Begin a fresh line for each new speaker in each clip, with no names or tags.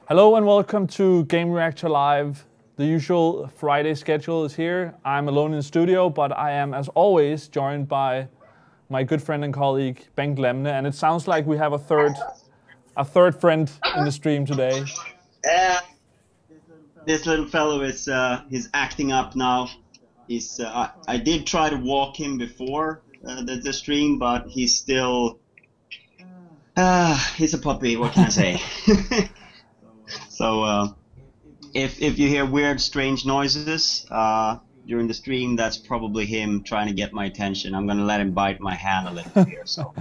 Hello and welcome to Gamereactor Live. The usual Friday schedule is here. I'm alone in the studio, but I am, as always, joined by my good friend and colleague, Bengt, and it sounds like we have a third friend in the stream today.
This little fellow is he's acting up now. He's I did try to walk him before the stream, but he's still he's a puppy. What can I say? So if you hear weird, strange noises during the stream, that's probably him trying to get my attention. I'm gonna let him bite my hand a little bit here, so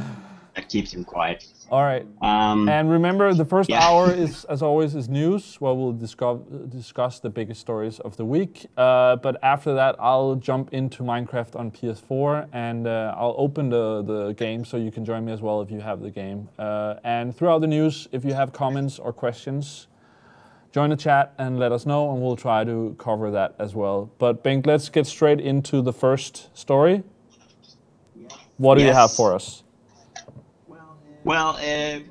that keeps him quiet.
All right. And remember, the first hour is, as always, is news, where we'll discuss the biggest stories of the week. But after that, I'll jump into Minecraft on PS4, and I'll open the game, so you can join me as well if you have the game. And throughout the news, if you have comments or questions, join the chat and let us know, and we'll try to cover that as well. But Bengt, let's get straight into the first story. What do you have for us?
Well,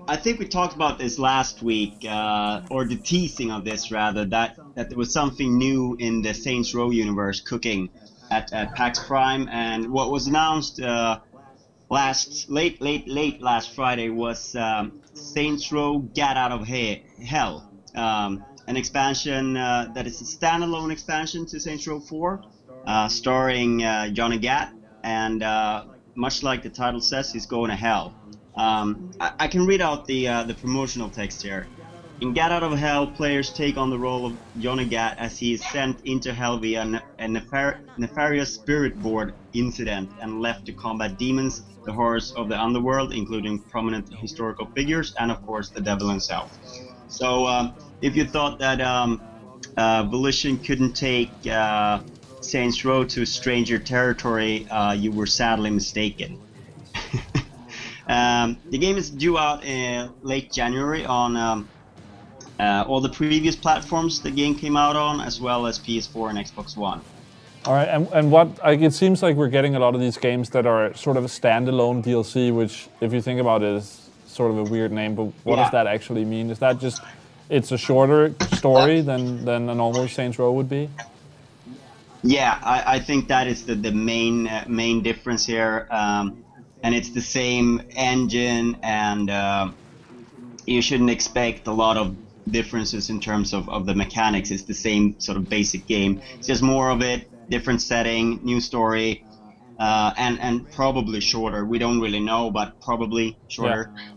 I think we talked about this last week, or the teasing of this rather, that there was something new in the Saints Row universe cooking at PAX Prime, and what was announced late last Friday was Saints Row Get Out of Hell, an expansion that is a standalone expansion to Saints Row 4, starring Johnny Gat, and much like the title says, he's going to hell. I can read out the promotional text here. In Get Out of Hell, players take on the role of Johnny Gat as he is sent into hell via a nefarious spirit board incident and left to combat demons, the horrors of the underworld, including prominent historical figures, and of course the devil himself. So if you thought that Volition couldn't take Saints Row to stranger territory, you were sadly mistaken. The game is due out in late January on all the previous platforms the game came out on, as well as PS4 and Xbox One.
All right, and what it seems like we're getting a lot of these games that are sort of a standalone DLC, which, if you think about it, is sort of a weird name. But what does that actually mean? Is that just it's a shorter story than a normal Saints Row would be?
Yeah, I think that is the main difference here. And it's the same engine, and you shouldn't expect a lot of differences in terms of the mechanics. It's the same sort of basic game. It's just more of it, different setting, new story, and probably shorter. We don't really know, but probably shorter. Yeah.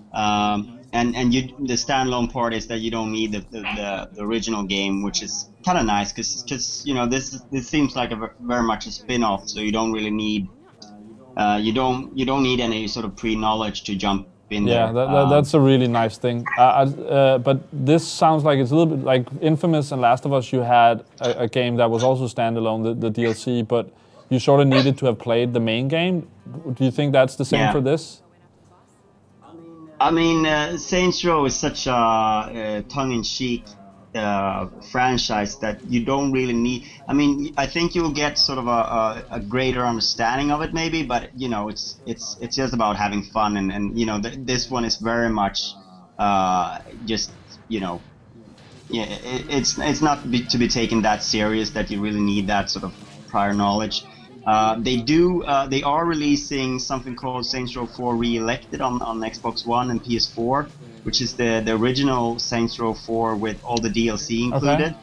And the standalone part is that you don't need the original game, which is kind of nice because you know this seems like very much a spin-off, so you don't really need. You don't need any sort of pre-knowledge to jump in there.
Yeah, that's a really nice thing. But this sounds like it's a little bit like Infamous and Last of Us. You had a game that was also standalone, the DLC, but you sort of needed to have played the main game. Do you think that's the same for this?
I mean, Saints Row is such a tongue-in-cheek franchise that you don't really need. I mean, I think you'll get sort of a greater understanding of it maybe, but you know, it's just about having fun, and you know, this one is very much just, you know, it's not to be taken that serious that you really need that sort of prior knowledge. They are releasing something called Saints Row 4 Re-Elected on Xbox One and PS4, which is the original Saints Row 4 with all the DLC included,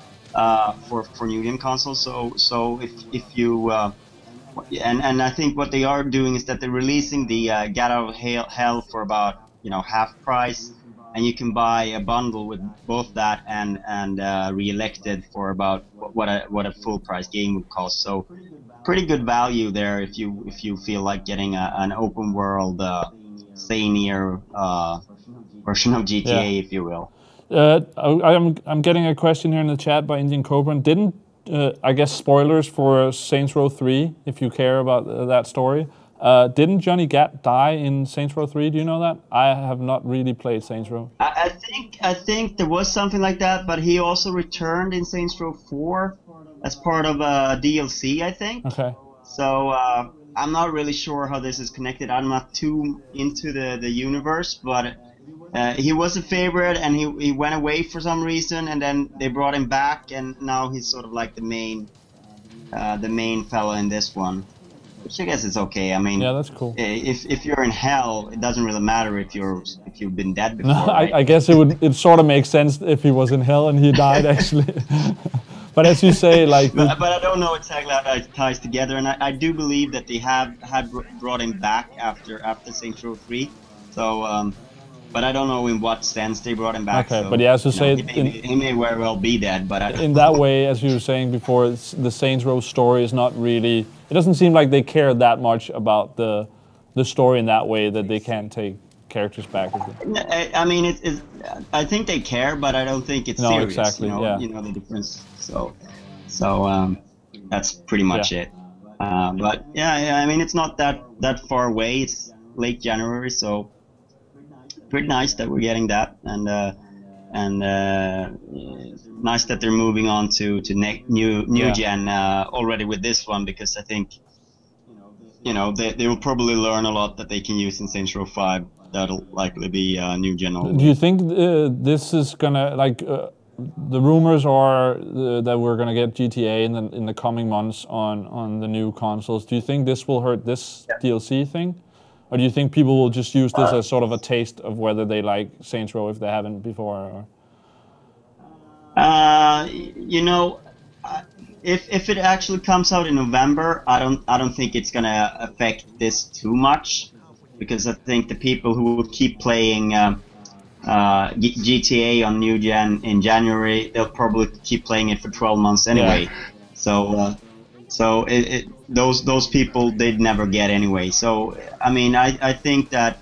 for new game consoles. So if you and I think what they are doing is that they're releasing the Get Out of Hell for about, you know, half price, and you can buy a bundle with both that and Re-Elected for about what a full price game would cost. So pretty good value there if you feel like getting an open world zanier version of GTA, if you will.
I'm getting a question here in the chat by Indian Cobra. Didn't I guess spoilers for Saints Row 3 if you care about that story? Didn't Johnny Gat die in Saints Row 3? Do you know that? I have not really played Saints Row.
I think there was something like that, but he also returned in Saints Row 4 as part of a DLC, I think.
Okay.
So I'm not really sure how this is connected. I'm not too into the universe, but he was a favorite, and he went away for some reason, and then they brought him back, and now he's sort of like the main fellow in this one, which I guess is okay. I mean,
yeah, that's cool.
If you're in hell, it doesn't really matter if you've been dead before.
No,
right?
I guess it sort of makes sense if he was in hell and he died actually. But as you say, like,
but I don't know exactly how that ties together, and I do believe that they had brought him back after Saints Row 3. So, but I don't know in what sense they brought him back.
Okay,
so,
but yeah, as you say,
he may very well be dead. But
in that way, as you were saying before, the Saints Row story is not really. It doesn't seem like they care that much about the story in that way that they can't take characters back.
I mean, I think they care, but I don't think it's serious.
Exactly.
You know the difference. So that's pretty much it. But yeah, I mean, it's not that far away. It's late January, so pretty nice that we're getting that, and nice that they're moving on to new gen already with this one, because I think they will probably learn a lot that they can use in Saints Row 5. That'll likely be new gen.
Do you think this is gonna the rumors are that we're gonna get GTA in the coming months on the new consoles? Do you think this will hurt this DLC thing, or do you think people will just use this as sort of a taste of whether they like Saints Row if they haven't before? Or?
If it actually comes out in November, I don't think it's gonna affect this too much, because I think the people who will keep playing GTA on new gen in January, they'll probably keep playing it for 12 months anyway. Yeah. So those people they'd never get anyway. So I mean, I think that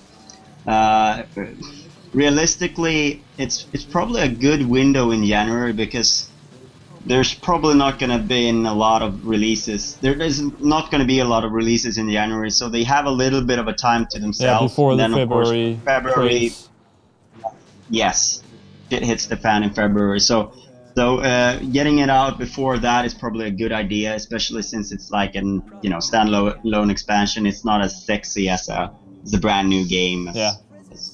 realistically, it's probably a good window in January, because there's probably not going to be a lot of releases. There is not going to be a lot of releases in January, so they have a little bit of a time to themselves.
Yeah, before
the
February.
February. Yes, it hits the fan in February. So getting it out before that is probably a good idea, especially since it's like an standalone expansion. It's not as sexy as a brand new game. As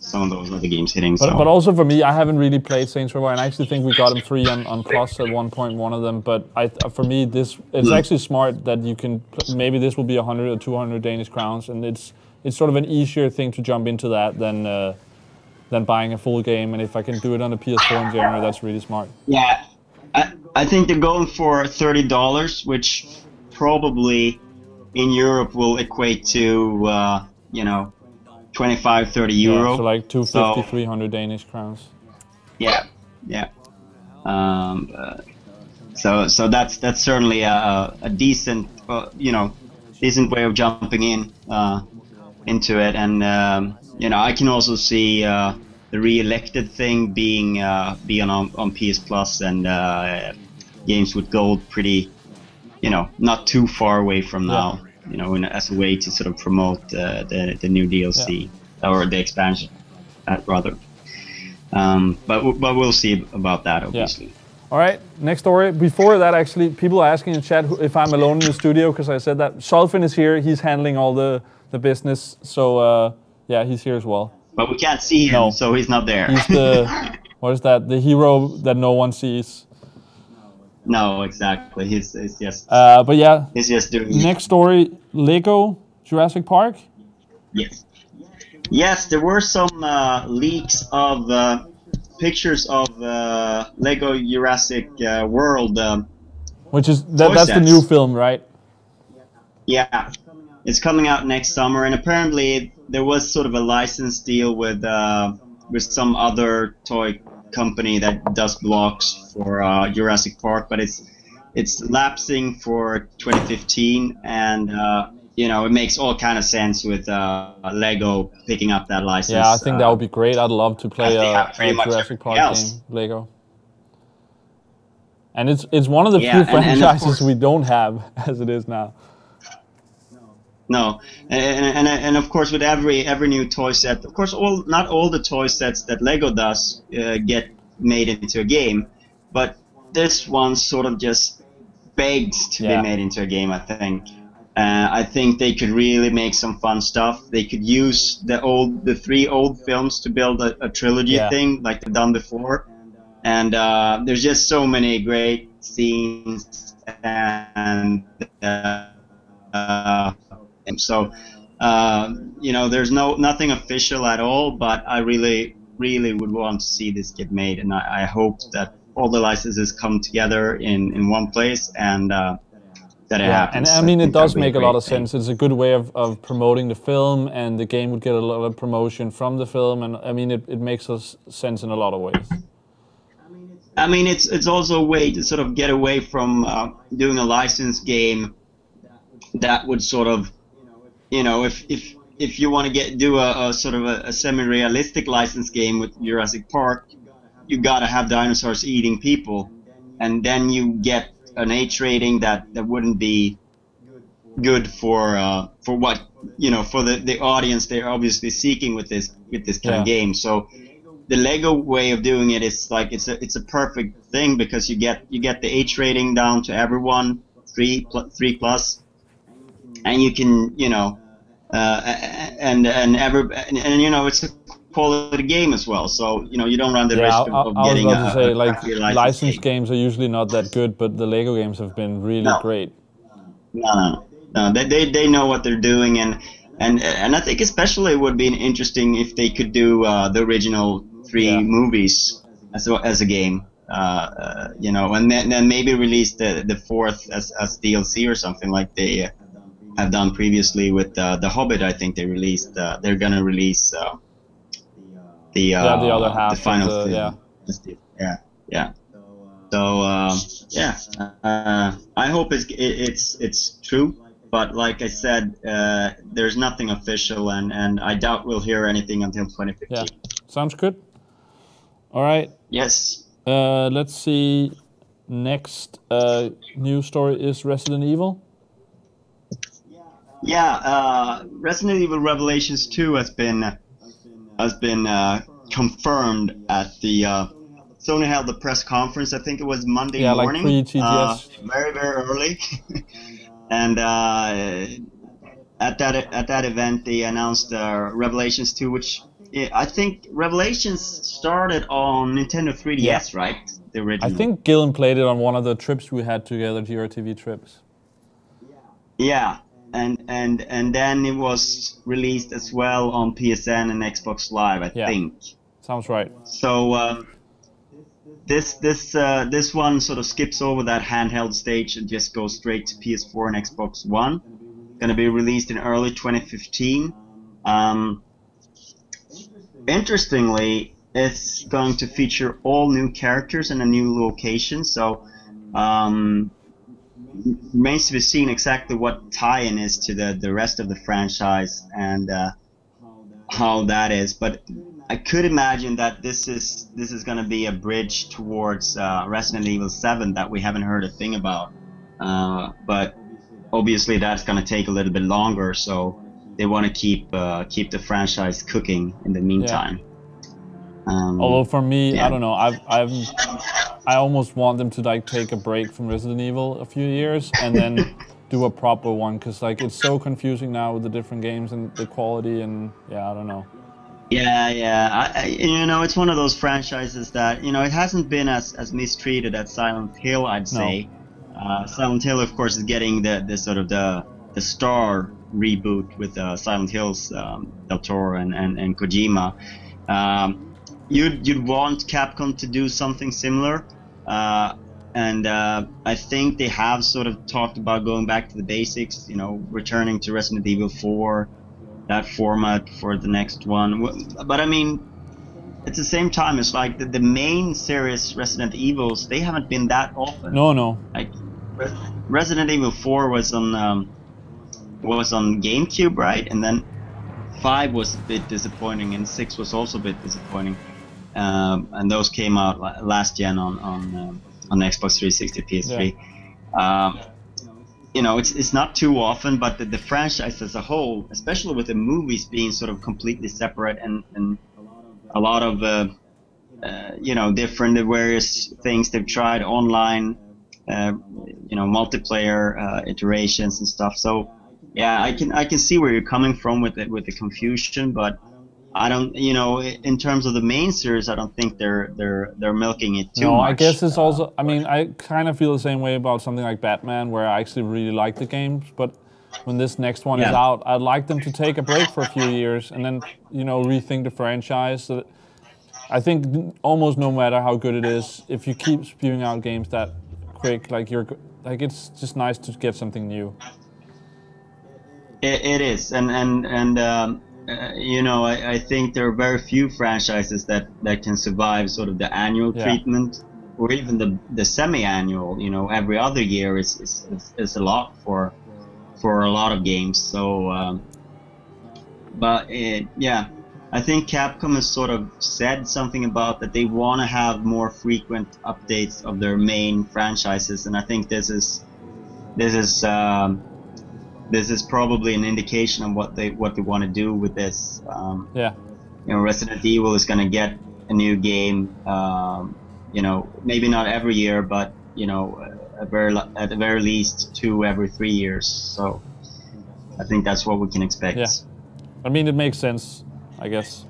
some of those other games hitting.
But also for me, I haven't really played Saints Row, and I actually think we got them free on Plus at one point, one of them. But for me, it's actually smart that you can. Maybe this will be 100 or 200 Danish crowns, and it's sort of an easier thing to jump into that than buying a full game. And if I can do it on the PS4 in January, that's really smart.
Yeah, I think they're going for $30, which probably in Europe will equate to 25-30 euro.
Yeah, so like 250, 300 Danish crowns.
Yeah. So that's certainly a decent decent way of jumping into it, and I can also see the re-elected thing being on PS Plus and games with gold pretty not too far away from now. As a way to sort of promote the new DLC or the expansion, rather. But we'll see about that, obviously.
Yeah. All right, next story. Before that, actually, people are asking in chat if I'm alone in the studio, because I said that. Solfin is here. He's handling all the business. So, he's here as well.
But we can't see him, so he's not there.
He's the, what is that? The hero that no one sees.
No, exactly. He's just.
But yeah.
He's just doing.
Next story: Lego Jurassic Park.
Yes, there were some leaks of pictures of Lego Jurassic World.
Which is that's the new film, right?
Yeah, it's coming out next summer, and apparently there was sort of a license deal with some other toy company that does blocks for Jurassic Park, but it's lapsing for 2015, and it makes all kind of sense with Lego picking up that license.
Yeah, I think that would be great. I'd love to play a Jurassic Park game, Lego. And it's one of the few franchises we don't have as it is now.
No, and of course with every new toy set, of course not all the toy sets that Lego does get made into a game, but this one sort of just begs to be made into a game, I think. I think they could really make some fun stuff. They could use the 3 old films to build a trilogy thing like they've done before. And there's just so many great scenes, and so you know, there's nothing official at all, but I really would want to see this get made, and I hope that all the licenses come together in one place, and that it happens.
And I mean, it does make a lot of sense. It's a good way of promoting the film, and the game would get a lot of promotion from the film, and I mean, it makes us sense in a lot of ways.
I mean, it's also a way to sort of get away from doing a licensed game that would sort of, you know, if you want to do a sort of a semi-realistic licensed game with Jurassic Park, you got to have dinosaurs eating people, and then you get an H rating that wouldn't be good for what, you know, for the audience they're obviously seeking with this kind of game. So the Lego way of doing it is like it's a perfect thing, because you get the H rating down to everyone, 3 plus, and you can, you know, and you know, it's a quality game as well. So, you know, you don't run the risk of getting
I was about to say, like, licensed games are usually not that good, but the Lego games have been really great.
No, they know what they're doing, and I think especially it would be interesting if they could do the original 3 movies as a game, you know, and then maybe release the 4th as DLC or something like they have done previously with the Hobbit. I think they released. They're gonna release the
other half,
the final
of
film. Yeah. So I hope it's true. But like I said, there's nothing official, and I doubt we'll hear anything until 2015.
Yeah, sounds good. All right.
Yes.
Let's see. Next news story is Resident Evil.
Yeah, Resident Evil Revelations 2 has been confirmed at the Sony held the press conference. I think it was Monday morning.
Like pre-TGS.
Very early. And at that event, they announced Revelations 2, which I think Revelations started on Nintendo 3DS, right? The original.
I think Gillen played it on one of the trips we had together, GRTV trips.
Yeah, and then it was released as well on PSN and Xbox Live, I think.
Sounds right.
So this one sort of skips over that handheld stage and just goes straight to PS4 and Xbox One. Going to be released in early 2015. Interestingly, it's going to feature all new characters and a new location. So remains to be seen exactly what tie-in is to the rest of the franchise and how that is. But I could imagine that this is going to be a bridge towards Resident Evil 7 that we haven't heard a thing about. But obviously that's going to take a little bit longer, so they want to keep the franchise cooking in the meantime.
Although for me, I don't know, I almost want them to like take a break from Resident Evil a few years and then do a proper one, because like it's so confusing now with the different games and the quality, and I don't know.
Yeah. You know, it's one of those franchises that, you know, it hasn't been as mistreated as Silent Hill, I'd say. Silent Hill, of course, is getting the sort of the star reboot with Silent Hills, Del Toro and Kojima. You'd want Capcom to do something similar, and I think they have sort of talked about going back to the basics, you know, returning to Resident Evil 4, that format for the next one. But I mean, at the same time, it's like the main series Resident Evils, they haven't been that often.
No.
Like Resident Evil 4 was on GameCube, right? And then 5 was a bit disappointing, and 6 was also a bit disappointing. And those came out last gen on Xbox 360, PS3.
Yeah.
You know, it's not too often, but the franchise as a whole, especially with the movies being sort of completely separate and a lot of you know, different various things they've tried online, you know, multiplayer iterations and stuff. So Yeah, I can see where you're coming from with it, with the confusion, but I don't, you know, in terms of the main series, I don't think they're milking it too
No, I
much.
guess it's also. I mean, I kind of feel the same way about something like Batman, where I actually really like the games, but when this next one is
Yeah.
out, I'd like them to take a break for a few years and then, you know, rethink the franchise. So I think almost no matter how good it is, if you keep spewing out games that quick, like it's just nice to get something new.
It is, and you know, I think there are very few franchises that can survive sort of the annual treatment, or even the semi-annual. You know, every other year is a lot for a lot of games. So, yeah, I think Capcom has sort of said something about that they want to have more frequent updates of their main franchises, and I think this is probably an indication of what they want to do with this.
Yeah.
You know, Resident Evil is going to get a new game. You know, maybe not every year, but you know, at the very least 2 every 3 years. So I think that's what we can expect.
Yeah. I mean, it makes sense, I guess.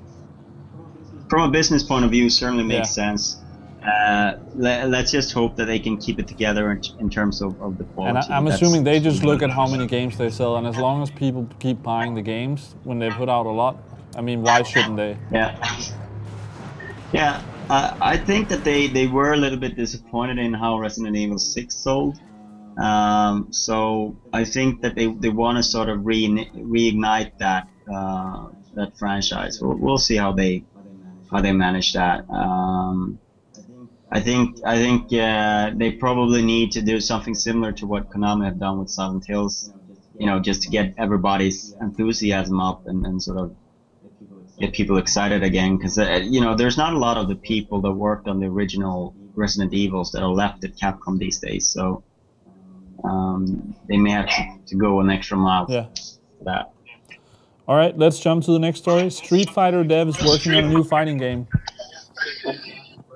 From a business point of view, certainly makes sense. Let's just hope that they can keep it together in terms of the quality.
And I'm assuming they just look at how many games they sell, and as long as people keep buying the games when they put out a lot, I mean, why shouldn't they?
Yeah. Yeah, I think that they were a little bit disappointed in how Resident Evil 6 sold. So I think that they want to sort of reignite that that franchise. We'll see how they manage that. I think they probably need to do something similar to what Konami have done with Silent Hills, you know, just to get everybody's enthusiasm up and sort of get people excited again. Because you know, there's not a lot of the people that worked on the original Resident Evils that are left at Capcom these days. So they may have to go an extra mile for that.
All right, let's jump to the next story. Street Fighter dev is working on a new fighting game.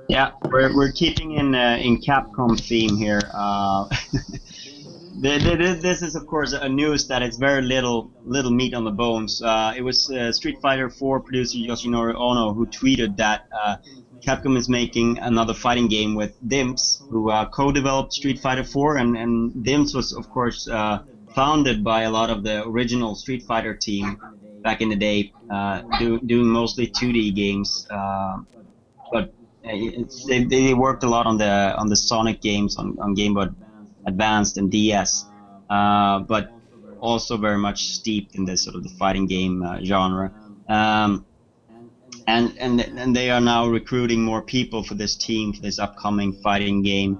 Yeah, we're keeping in Capcom theme here. This is of course a news that it's very little meat on the bones. It was Street Fighter 4 producer Yoshinori Ono who tweeted that Capcom is making another fighting game with Dimps, who co-developed Street Fighter 4, and Dimps was of course founded by a lot of the original Street Fighter team back in the day, doing mostly 2D games, but they worked a lot on the Sonic games on Game Boy Advanced and DS, but also very much steeped in this sort of the fighting game genre. And they are now recruiting more people for this team, for this upcoming fighting game.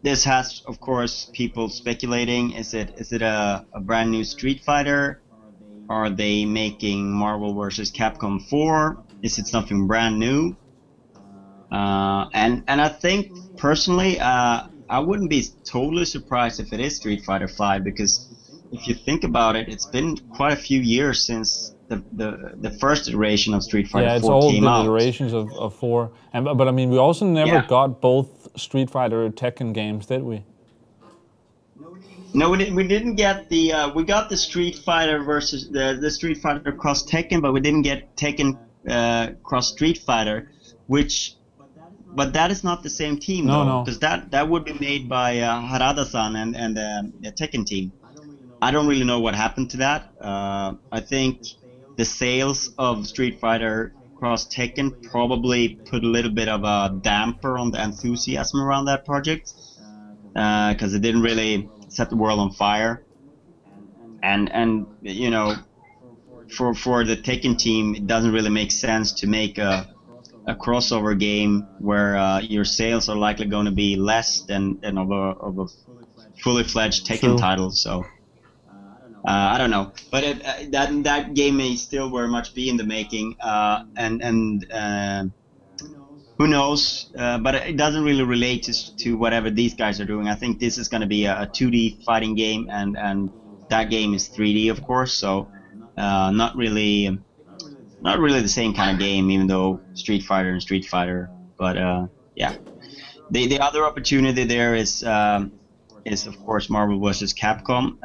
This has, of course, people speculating: is it a brand new Street Fighter? Are they making Marvel vs. Capcom 4? Is it something brand new? And I think personally, I wouldn't be totally surprised if it is Street Fighter 5, because if you think about it, it's been quite a few years since the first iteration of Street Fighter 4 came out.
Yeah, it's all the iterations of 4. But I mean, we also never got both Street Fighter and Tekken games, did we?
No, we didn't get the we got the Street Fighter versus the Street Fighter cross Tekken, but we didn't get Tekken cross Street Fighter, but that is not the same team, though, because that would be made by Harada-san and the Tekken team. I don't really know what happened to that. I think the sales of Street Fighter cross Tekken probably put a little bit of a damper on the enthusiasm around that project, because it didn't really set the world on fire. And you know, for the Tekken team, it doesn't really make sense to make a crossover game where your sales are likely going to be less than of a fully fledged Tekken title. So I don't know, but that game may still very much be in the making, and who knows? But it doesn't really relate to whatever these guys are doing. I think this is going to be a 2D fighting game, and that game is 3D, of course. So not really the same kind of game, even though Street Fighter and Street Fighter. But yeah, the other opportunity there is is of course Marvel vs. Capcom.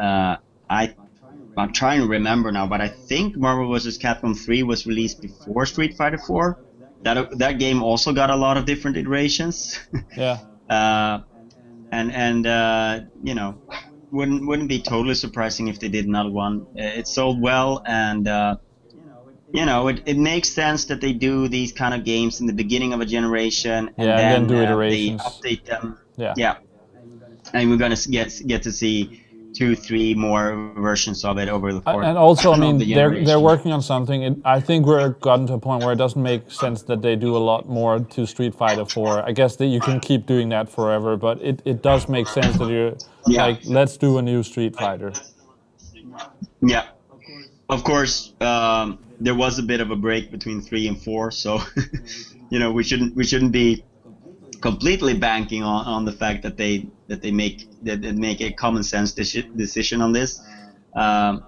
I'm trying to remember now, but I think Marvel vs. Capcom 3 was released before Street Fighter 4. That game also got a lot of different iterations.
Yeah.
You know, wouldn't be totally surprising if they did another one. It sold well, and you know, it makes sense that they do these kind of games in the beginning of a generation, and then
do iterations.
they update them.
Yeah.
And we're gonna get to see 2-3 more versions of it over the course.
And also, I mean, they're working on something. I think we're gotten to a point where it doesn't make sense that they do a lot more to Street Fighter 4. I guess that you can keep doing that forever, but it does make sense that you're like, let's do a new Street Fighter.
Yeah, of course. There was a bit of a break between 3 and 4, so you know, we shouldn't be completely banking on the fact that they make a common sense decision on this. I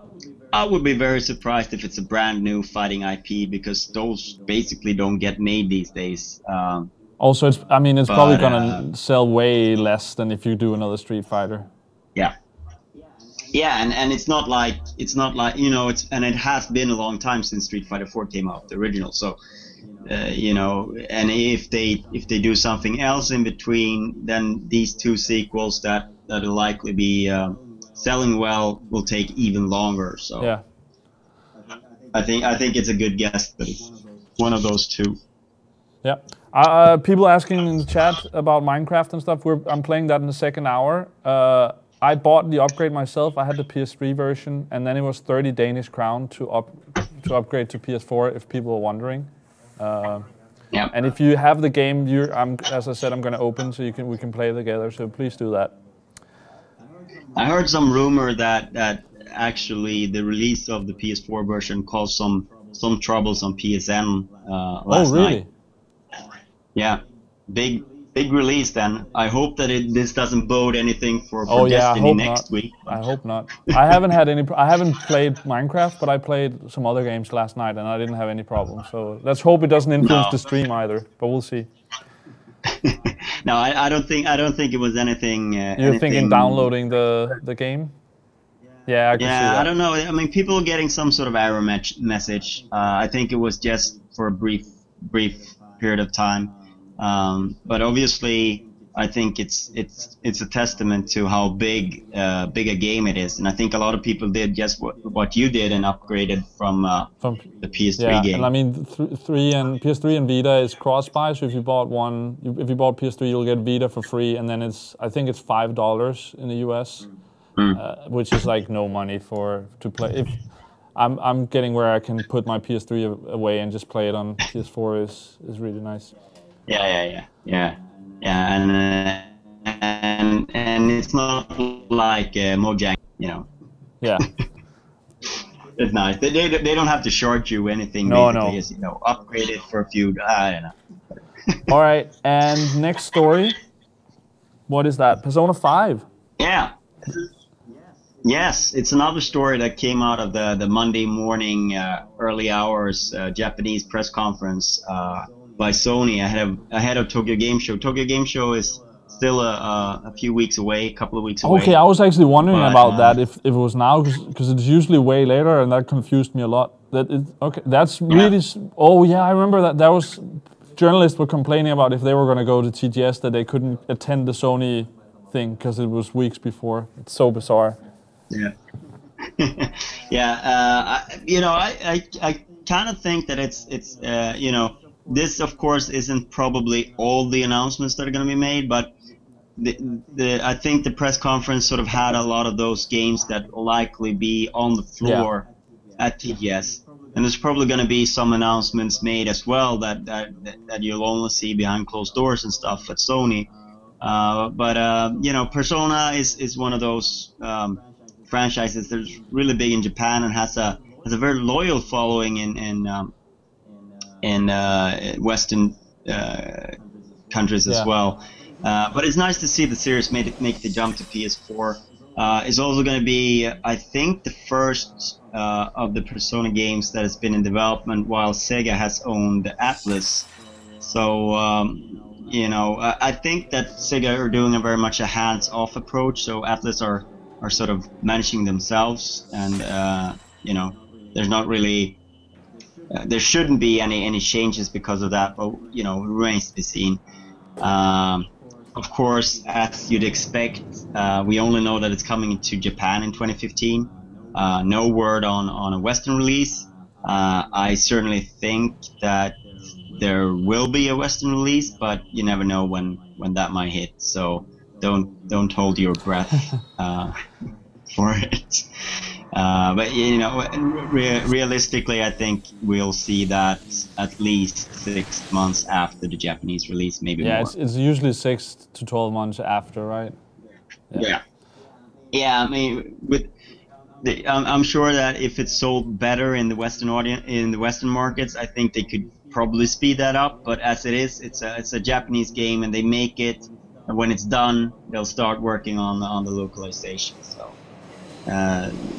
would be very surprised if it's a brand new fighting IP, because those basically don't get made these days.
Also, it's probably gonna sell way less than if you do another Street Fighter.
Yeah, and it's not like you know, and it has been a long time since Street Fighter 4 came out, the original. So you know, and if they do something else in between, then these 2 sequels that'll likely be selling well will take even longer. So
yeah,
I think it's a good guess that it's one of those 2.
Yeah. People asking in the chat about Minecraft and stuff. I'm playing that in the second hour. I bought the upgrade myself. I had the PS3 version, and then it was 30 Danish crown to upgrade to PS4. If people are wondering. And if you have the game, as I said, I'm going to open so we can play together. So please do that.
I heard some rumor that actually the release of the PS4 version caused some troubles on PSN last night. Yeah, big release. Then I hope that this doesn't bode anything for Destiny next week.
I hope not. I haven't played Minecraft, but I played some other games last night, and I didn't have any problems. So let's hope it doesn't influence the stream either. But we'll see.
No, I don't think it was anything.
You're thinking downloading the game? Yeah, I can see that.
I don't know. I mean, people getting some sort of error message. I think it was just for a brief period of time. But obviously, I think it's a testament to how big a game it is, and I think a lot of people did just what you did and upgraded from the PS3 game.
And I mean, PS3 and Vita is cross-buy. So if you bought PS3, you'll get Vita for free, and then I think it's $5 in the US, which is like no money to play. If I'm getting where I can put my PS3 away and just play it on PS4 is really nice.
Yeah, and it's not like Mojang, you know.
Yeah.
It's nice. They don't have to charge you anything.
No.
Just, you know, upgrade it for a few. I don't know.
All right, and next story. What is that? Persona 5.
Yeah. Yes, it's another story that came out of the Monday morning early hours Japanese press conference by Sony ahead of Tokyo Game Show. Tokyo Game Show is still a few weeks away, a couple of weeks away.
Okay, I was actually wondering about that if it was now, because it's usually way later, and that confused me a lot. That's really. Oh yeah, I remember that. That was journalists were complaining about if they were going to go to TGS that they couldn't attend the Sony thing because it was weeks before. It's so bizarre.
Yeah. I kind of think that it's you know. This, of course, isn't probably all the announcements that are going to be made, but I think the press conference sort of had a lot of those games that will likely be on the floor at TGS. And there's probably going to be some announcements made as well that you'll only see behind closed doors and stuff at Sony. But you know, Persona is one of those franchises that's really big in Japan and has a very loyal following in Western countries as well. But it's nice to see the series make the jump to PS4. It's also going to be, I think, the first of the Persona games that has been in development while Sega has owned Atlas. So you know, I think that Sega are doing a very much a hands-off approach. So Atlas are sort of managing themselves, and you know, there's not really there shouldn't be any changes because of that. But you know, it remains to be seen. Of course, as you'd expect, we only know that it's coming to Japan in 2015. No word on a Western release. I certainly think that there will be a Western release, but you never know when that might hit. So don't hold your breath for it. But you know, realistically, I think we'll see that at least 6 months after the Japanese release, maybe more.
Yeah, it's usually 6 to 12 months after, right?
Yeah. I mean, I'm sure that if it's sold better in the Western audience, in the Western markets, I think they could probably speed that up. But as it is, it's a Japanese game, and they make it. And when it's done, they'll start working on the localization. So,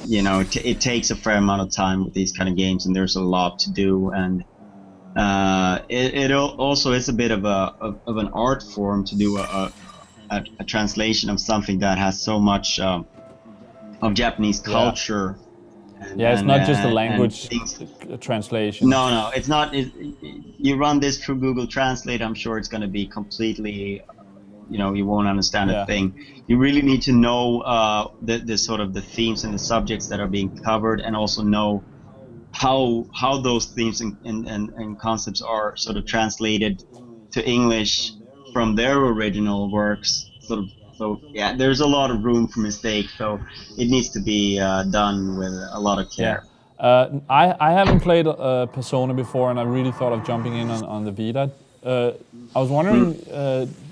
you know, it takes a fair amount of time with these kind of games, and there's a lot to do. And it also is a bit of an art form to do a translation of something that has so much of Japanese culture.
Yeah, it's not just a language translation.
No, it's not. You run this through Google Translate, I'm sure it's going to be completely, you know, you won't understand a thing. You really need to know the sort of the themes and the subjects that are being covered, and also know how those themes and concepts are sort of translated to English from their original works. Sort of. So yeah, there's a lot of room for mistake. So it needs to be done with a lot of care.
Yeah. I haven't played Persona before, and I really thought of jumping in on the Vita. I was wondering,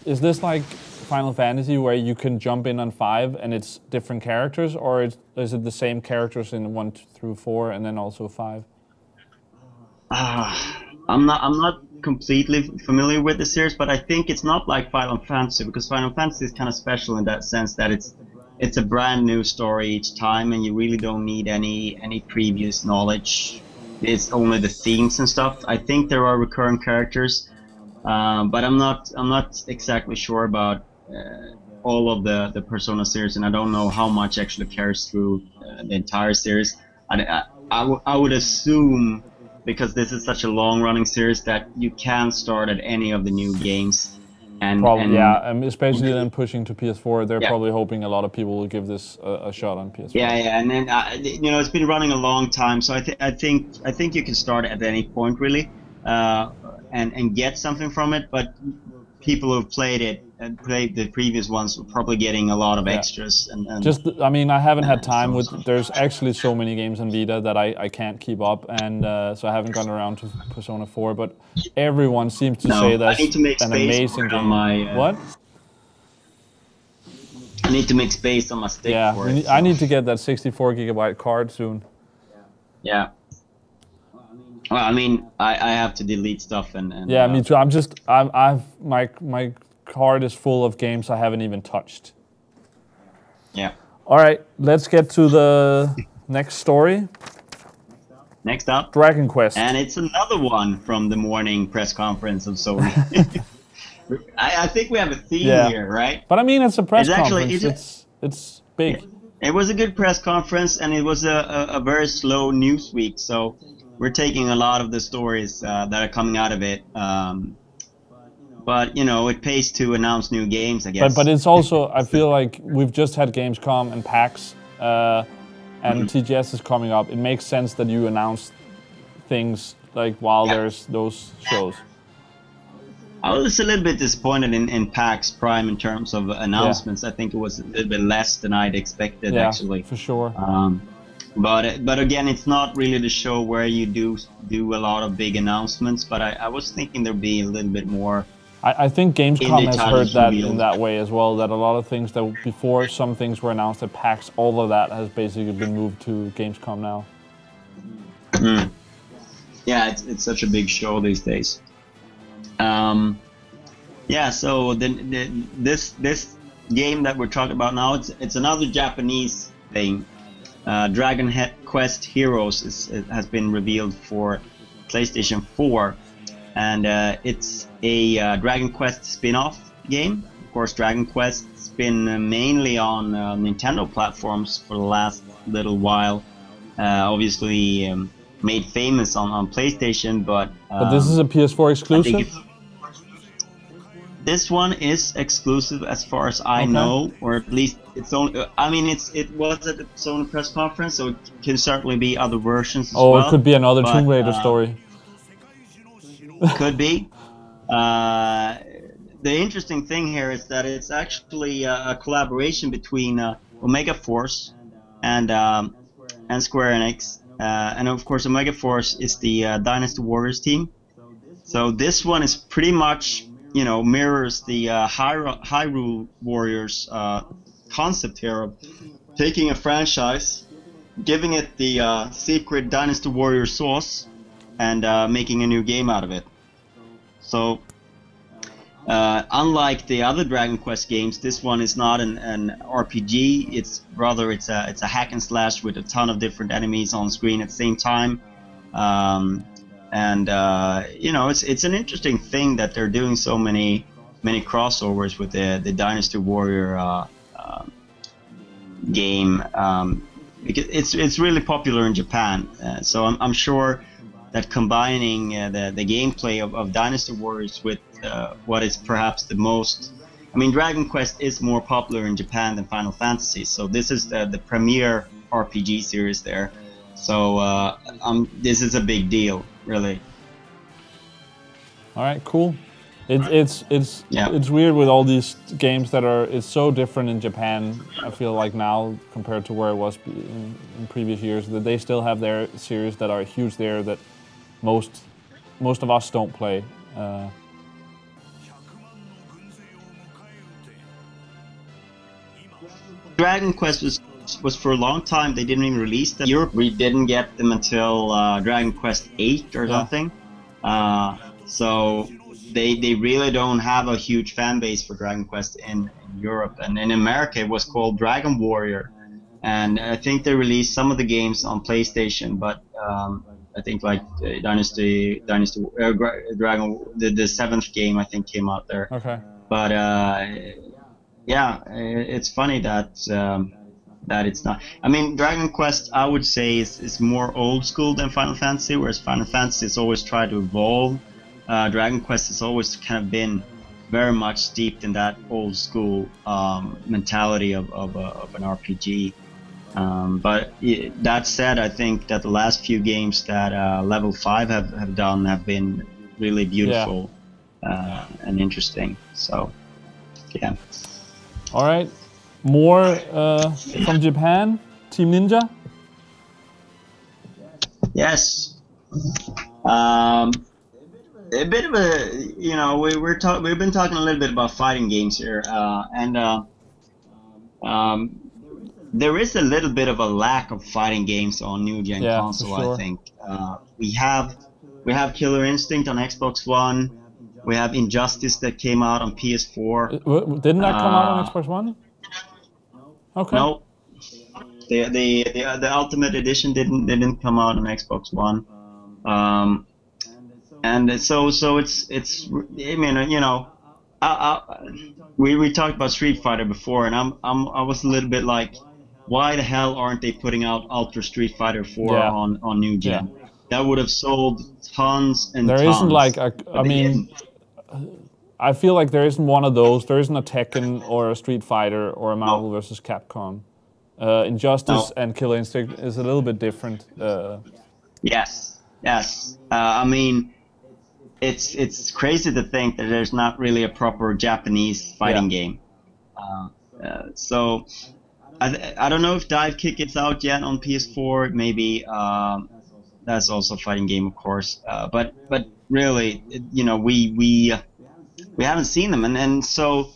is this like Final Fantasy where you can jump in on 5 and it's different characters, or is it the same characters in 1 through 4 and then also 5?
I'm not completely familiar with the series, but I think it's not like Final Fantasy, because Final Fantasy is kind of special in that sense that it's a brand new story each time, and you really don't need any previous knowledge. It's only the themes and stuff. I think there are recurring characters, but I'm not exactly sure about all of the Persona series, and I don't know how much actually carries through the entire series. I would assume, because this is such a long-running series, that you can start at any of the new games. And
especially then pushing to PS4, they're probably hoping a lot of people will give this a shot on PS4.
Yeah, and then you know, it's been running a long time, so I think you can start at any point really, and get something from it. But people who've played it and played the previous ones are probably getting a lot of extras. And
just, I mean, I haven't had time with. There's actually so many games on Vita that I can't keep up, and so I haven't gone around to Persona 4. But everyone seems to say that's an amazing game. What?
I need to make space on my stick for it.
I need to get that 64 gigabyte card soon.
Yeah. Well, I mean, I have to delete stuff and
yeah, me too. I've my card is full of games I haven't even touched.
Yeah.
All right, let's get to the next story.
Next up,
Dragon Quest.
And it's another one from the morning press conference of Sony. I think we have a theme here, right?
But I mean, it's a press conference. It's big.
It was a good press conference, and it was a very slow news week. So we're taking a lot of the stories that are coming out of it. But you know, it pays to announce new games, I guess.
But it's also, I feel like we've just had Gamescom and PAX, and TGS is coming up. It makes sense that you announce things like while there's those shows.
I was a little bit disappointed in PAX Prime in terms of announcements. I think it was a little bit less than I'd expected, actually.
For sure.
But again, it's not really the show where you do a lot of big announcements. But I was thinking there'd be a little bit more.
I think Gamescom has heard that in that way as well, that a lot of things that before some things were announced at PAX, all of that has basically been moved to Gamescom now.
Yeah, it's such a big show these days. Yeah, so this game that we're talking about now, it's another Japanese thing. Dragon Quest Heroes has been revealed for PlayStation 4. and it's a Dragon Quest spin-off game. Of course, Dragon Quest's been mainly on Nintendo platforms for the last little while. Obviously made famous on PlayStation, but
this is a PS4 exclusive?
This one is exclusive as far as I know, or at least it's only. I mean, it was at the Sony press conference, so it can certainly be other versions as well.
Oh, it could be another Tomb Raider story.
Could be. The interesting thing here is that it's actually a collaboration between Omega Force and Square Enix, and of course Omega Force is the Dynasty Warriors team. So this one is pretty much, you know, mirrors the Hyrule Warriors concept here of taking a franchise, giving it the secret Dynasty Warriors sauce, and making a new game out of it. So unlike the other Dragon Quest games, this one is not an RPG. It's rather it's a hack and slash with a ton of different enemies on screen at the same time. You know, it's an interesting thing that they're doing so many crossovers with the Dynasty Warrior game, because it's really popular in Japan. So I'm sure that combining the gameplay of Dynasty Warriors with what is perhaps the most, I mean, Dragon Quest is more popular in Japan than Final Fantasy, so this is the premier RPG series there. So this is a big deal, really.
All right, cool. It's weird with all these games that it's so different in Japan. I feel like now compared to where it was in previous years, that they still have their series that are huge there that most of us don't play.
Dragon Quest was for a long time, they didn't even release them in Europe. We didn't get them until Dragon Quest 8 or something. So they really don't have a huge fan base for Dragon Quest in Europe. And in America it was called Dragon Warrior. And I think they released some of the games on PlayStation, but I think like Dynasty Dragon, the 7th game I think came out there.
Okay.
But yeah, it's funny that it's not. I mean, Dragon Quest, I would say, is more old school than Final Fantasy, whereas Final Fantasy has always tried to evolve. Dragon Quest has always kind of been very much steeped in that old school mentality of an RPG. But that said, I think that the last few games that Level 5 have done have been really beautiful and interesting. So, yeah.
All right. More from Japan, Team Ninja.
Yes. A bit of a, you know, we've been talking a little bit about fighting games here, and there is a little bit of a lack of fighting games on new gen console. For sure. I think we have Killer Instinct on Xbox One. We have Injustice that came out on PS4.
Didn't that come out on Xbox One? Okay.
No, the Ultimate Edition didn't come out on Xbox One, and so it's I mean, you know, we talked about Street Fighter before, and I was a little bit like, why the hell aren't they putting out Ultra Street Fighter 4 on new gen? Yeah. That would have sold tons and tons.
There isn't like I mean, I feel like there isn't one of those. There isn't a Tekken or a Street Fighter or a Marvel vs. Capcom. Injustice and Killer Instinct is a little bit different.
Yes. I mean, it's crazy to think that there's not really a proper Japanese fighting game. So I don't know if Dive Kick is out yet on PS4. Maybe that's also a fighting game, of course. But really, you know, we haven't seen them, and so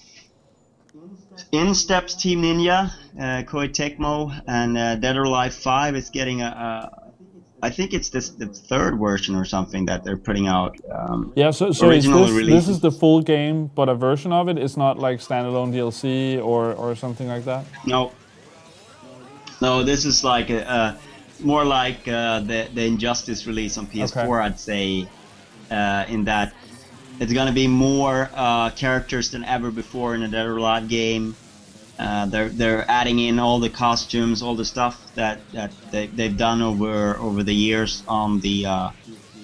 in steps Team Ninja, Koei Tecmo, and Dead or Alive 5 is getting I think it's the 3rd version or something that they're putting out.
So this is the full game, but a version of it is not like standalone DLC or something like that?
No, this is like more like the Injustice release on PS4, okay. I'd say. in that it's gonna be more characters than ever before in a Dead or Alive game. They're adding in all the costumes, all the stuff that they've done over the years on the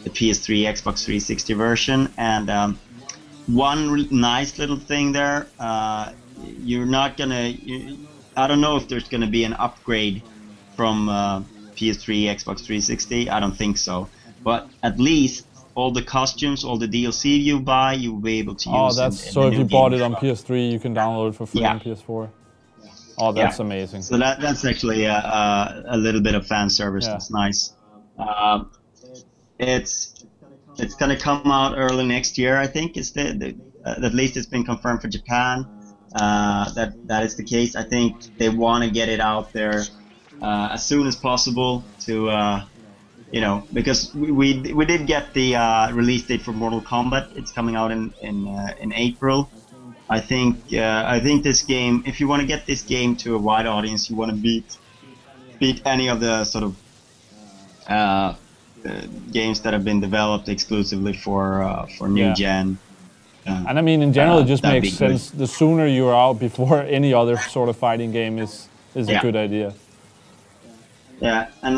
PS3, Xbox 360 version. And one nice little thing there, you're not gonna. I don't know if there's gonna be an upgrade from PS3, Xbox 360. I don't think so. But at least all the costumes, all the DLC you buy, you'll be able to use.
Oh, that's so. If you bought it on PS3, you can download it for free on PS4. Oh, that's amazing.
So that's actually a little bit of fan service. That's nice. It's gonna come out early next year, I think. At least it's been confirmed for Japan. That is the case. I think they want to get it out there as soon as possible to, because we did get the release date for Mortal Kombat. It's coming out in April. I think this game, if you want to get this game to a wide audience, you want to beat any of the sort of games that have been developed exclusively for new gen.
And I mean, in general, it just makes sense. The sooner you're out before any other sort of fighting game is a good idea.
Yeah, and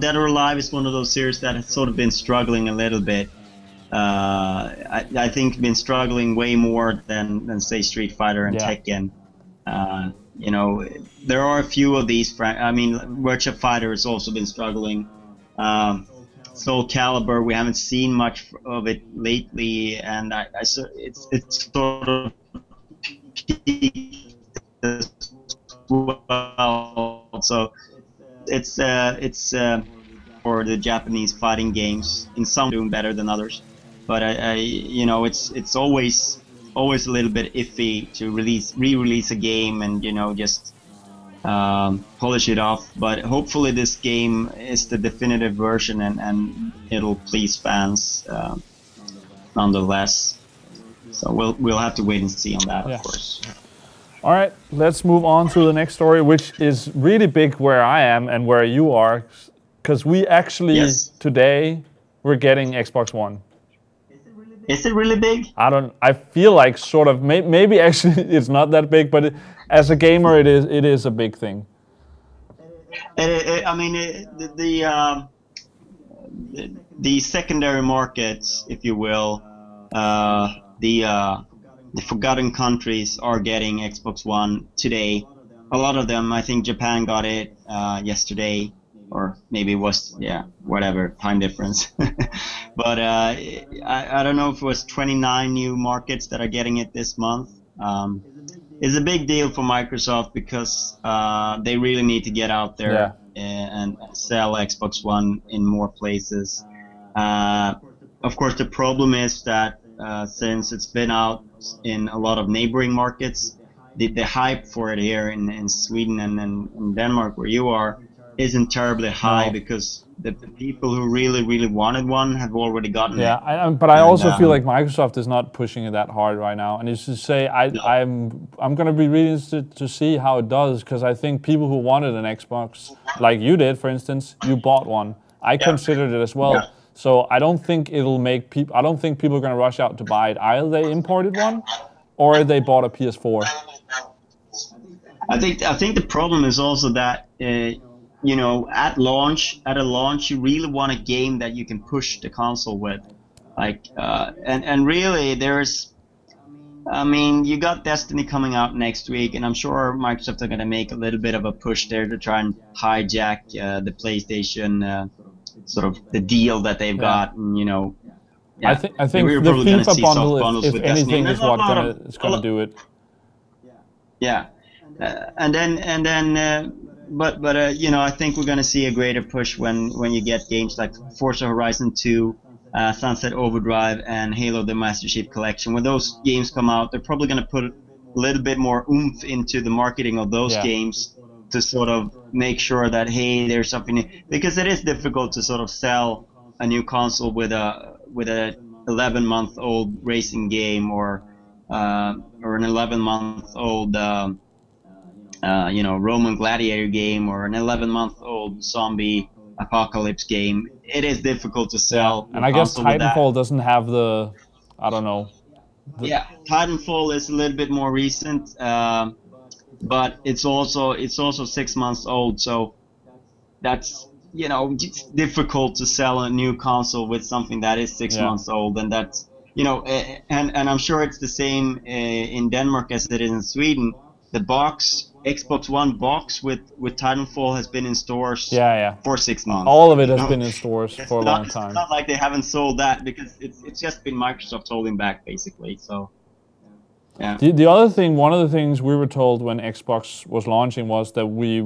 Dead or Alive is one of those series that has sort of been struggling a little bit. I think been struggling way more than say Street Fighter and Tekken. There are a few of these. Virtua Fighter has also been struggling. Soul Calibur, we haven't seen much of it lately, and it's sort of peaked as well. So it's for the Japanese fighting games. In some doing better than others, but it's always a little bit iffy to re-release a game and just polish it off. But hopefully this game is the definitive version and it'll please fans nonetheless. So we'll have to wait and see on that, of course.
All right, let's move on to the next story, which is really big where I am and where you are, because we actually today we're getting Xbox One.
Is it really big?
I feel like sort of. Maybe actually it's not that big, but as a gamer, it is a big thing.
The secondary markets, if you will, the forgotten countries are getting Xbox One today. A lot of them, I think Japan got it yesterday, or maybe it was, whatever, time difference. But I don't know if it was 29 new markets that are getting it this month. It's a big deal for Microsoft because they really need to get out there and sell Xbox One in more places. Of course, the problem is that since it's been out in a lot of neighboring markets, the hype for it here in Sweden and in Denmark, where you are, isn't terribly high because the people who really wanted one have already gotten it.
But I also feel like Microsoft is not pushing it that hard right now. And it's to say, I'm going to be really interested to see how it does, because I think people who wanted an Xbox, like you did, for instance, you bought one. I considered it as well. Yeah. So I don't think it'll make people. I don't think people are going to rush out to buy it. Either they imported one, or they bought a PS4.
I think the problem is also that at a launch, you really want a game that you can push the console with, and really there's. You got Destiny coming out next week, and I'm sure Microsoft are going to make a little bit of a push there to try and hijack the PlayStation. Sort of the deal that they've got, and
I think the FIFA bundle, if anything, is what's gonna do it.
Yeah, but I think we're gonna see a greater push when you get games like Forza Horizon 2, Sunset Overdrive, and Halo: The Master Chief Collection. When those games come out, they're probably gonna put a little bit more oomph into the marketing of those games, to sort of make sure that, hey, there's something new. Because it is difficult to sort of sell a new console with a 11-month-old racing game or an 11-month-old Roman gladiator game or an 11-month-old zombie apocalypse game. It is difficult to sell.
And I guess Titanfall doesn't have the, I don't know.
Yeah, Titanfall is a little bit more recent, but it's also 6 months old, so that's, you know, it's difficult to sell a new console with something that is 6 months old, and that's, you know, and I'm sure it's the same in Denmark as it is in Sweden. The Xbox One box with Titanfall has been in stores for 6 months.
All of it has been in stores for a long time.
It's not like they haven't sold that, because it's just been Microsoft holding back, basically. So, yeah.
The other thing, one of the things we were told when Xbox was launching was that we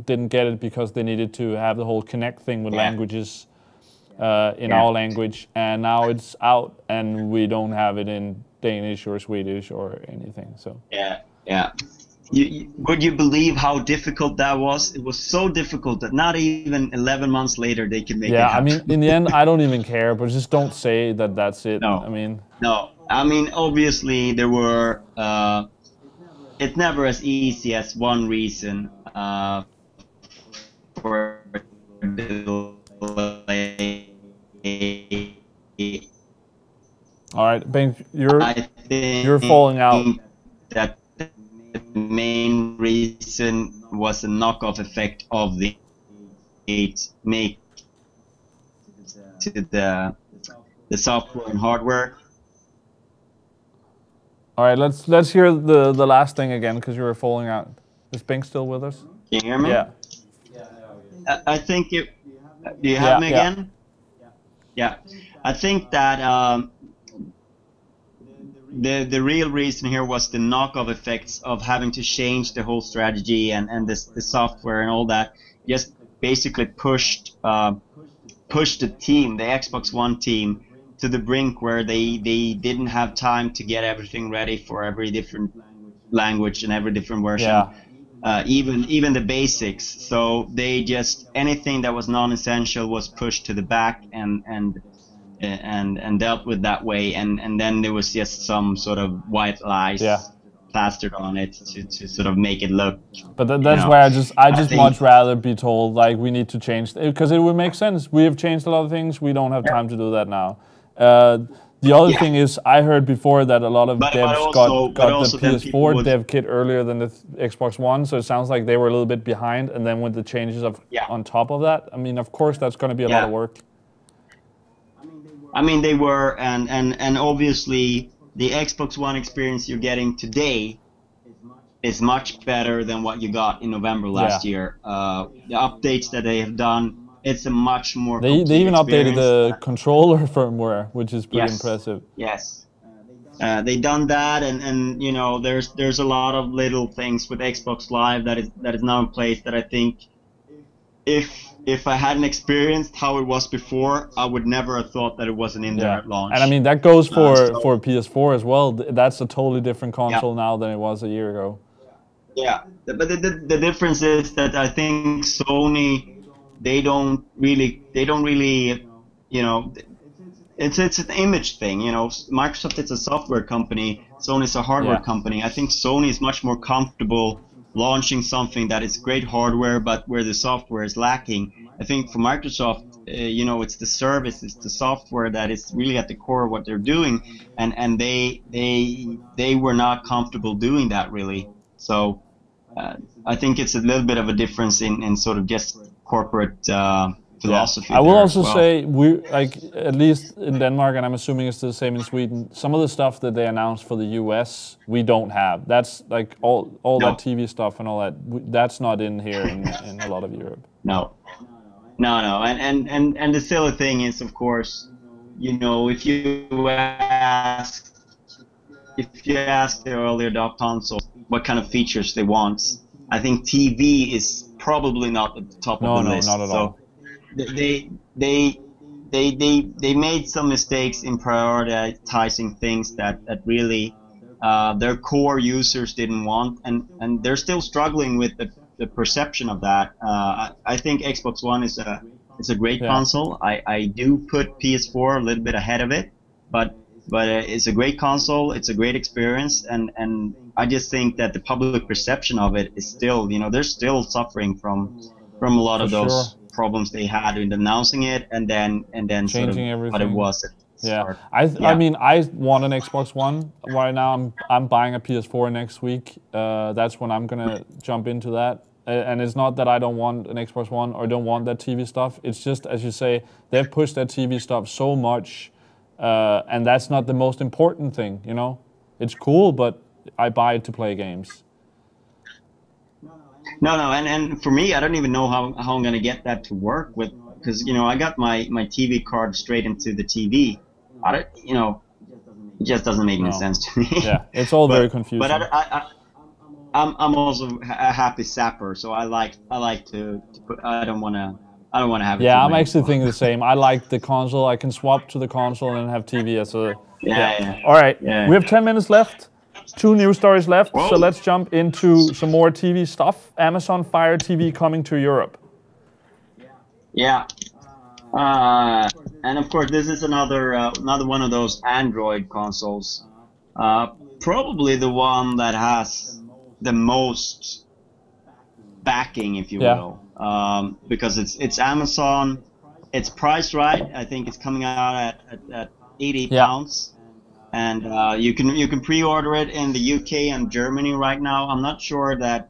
didn't get it because they needed to have the whole Connect thing with languages in our language, and now it's out and we don't have it in Danish or Swedish or anything. So
yeah. Would you believe how difficult that was? It was so difficult that not even 11 months later they could make it happen.
I mean, in the end, I don't even care, but just don't say that that's it.
No. I mean, obviously there were. It's never as easy as one reason for delay.
All right, Bengt, you're falling out.
That the main reason was a knockoff effect of the make to the software and hardware.
All right, let's hear the last thing again, because you were falling out. Is Bengt still with us?
Can you hear me?
Yeah.
I think you. Do you have me again? Yeah. I think that the real reason here was the knockoff effects of having to change the whole strategy and the software and all that. Just basically pushed the team, the Xbox One team, to the brink where they didn't have time to get everything ready for every different language and every different version. Even the basics. So they just, anything that was non-essential was pushed to the back and dealt with that way, and then there was just some sort of white lies plastered on it to sort of make it look.
But that's where I just much rather be told, like, we need to change, because it would make sense. We have changed a lot of things. We don't have time to do that now. The other thing is, I heard before that a lot of devs got the PS4 dev kit earlier than the Xbox One, so it sounds like they were a little bit behind, and then with the changes on top of that, I mean, of course that's going to be a lot of work.
I mean, they were, and obviously the Xbox One experience you're getting today is much better than what you got in November last year. The updates that they have done, it's a much more
They even updated the controller firmware, which is pretty impressive.
Yes. They done that, and you know, there's a lot of little things with Xbox Live that is now in place that I think if I hadn't experienced how it was before, I would never have thought that it wasn't in there at launch.
And I mean, that goes for PS4 as well. That's a totally different console now than it was a year ago. Yeah,
but the difference is that I think Sony, they don't really, you know, it's an image thing, you know. Microsoft is a software company, Sony's a hardware company. I think Sony is much more comfortable launching something that is great hardware, but where the software is lacking. I think for Microsoft, you know, it's the service, it's the software that is really at the core of what they're doing, and they were not comfortable doing that really. So I think it's a little bit of a difference in sort of just corporate philosophy.
I will also say, we, like, at least in Denmark, and I'm assuming it's the same in Sweden, some of the stuff that they announced for the US, we don't have. That's like all that TV stuff and all that, that's not in here in a lot of Europe.
No. And the silly thing is, of course, you know, if you ask the early adopter consoles what kind of features they want, I think TV is probably not at the top of the list.
No, not at all.
They made some mistakes in prioritizing things that really their core users didn't want, and they're still struggling with the perception of that. I think Xbox One is a great console. I do put PS4 a little bit ahead of it, but it's a great console. It's a great experience, and I just think that the public perception of it is still, you know, they're still suffering from a lot of those problems they had in announcing it, and then
changing
sort of
everything.
what it was at the
Yeah.
start.
I mean, I want an Xbox One right now. I'm buying a PS4 next week. That's when I'm gonna jump into that. And it's not that I don't want an Xbox One or don't want that TV stuff. It's just, as you say, they've pushed that TV stuff so much, and that's not the most important thing, you know? It's cool, but I buy it to play games.
No, and for me, I don't even know how I'm gonna get that to work with, because you know I got my TV card straight into the TV. It just doesn't make any sense to me.
Yeah, it's all very confusing.
But I'm also a happy sapper, so I like to put. I don't want to have.
Yeah, I'm actually thinking the same. I like the console. I can swap to the console and have TV as a.
Yeah.
All right, we have 10 minutes left. 2 news stories left, so let's jump into some more TV stuff. Amazon Fire TV coming to Europe.
Yeah. And of course, this is another one of those Android consoles. Probably the one that has the most backing, if you will, because it's Amazon. It's priced right. I think it's coming out at £80, and you can pre-order it in the UK and Germany right now. I'm not sure that.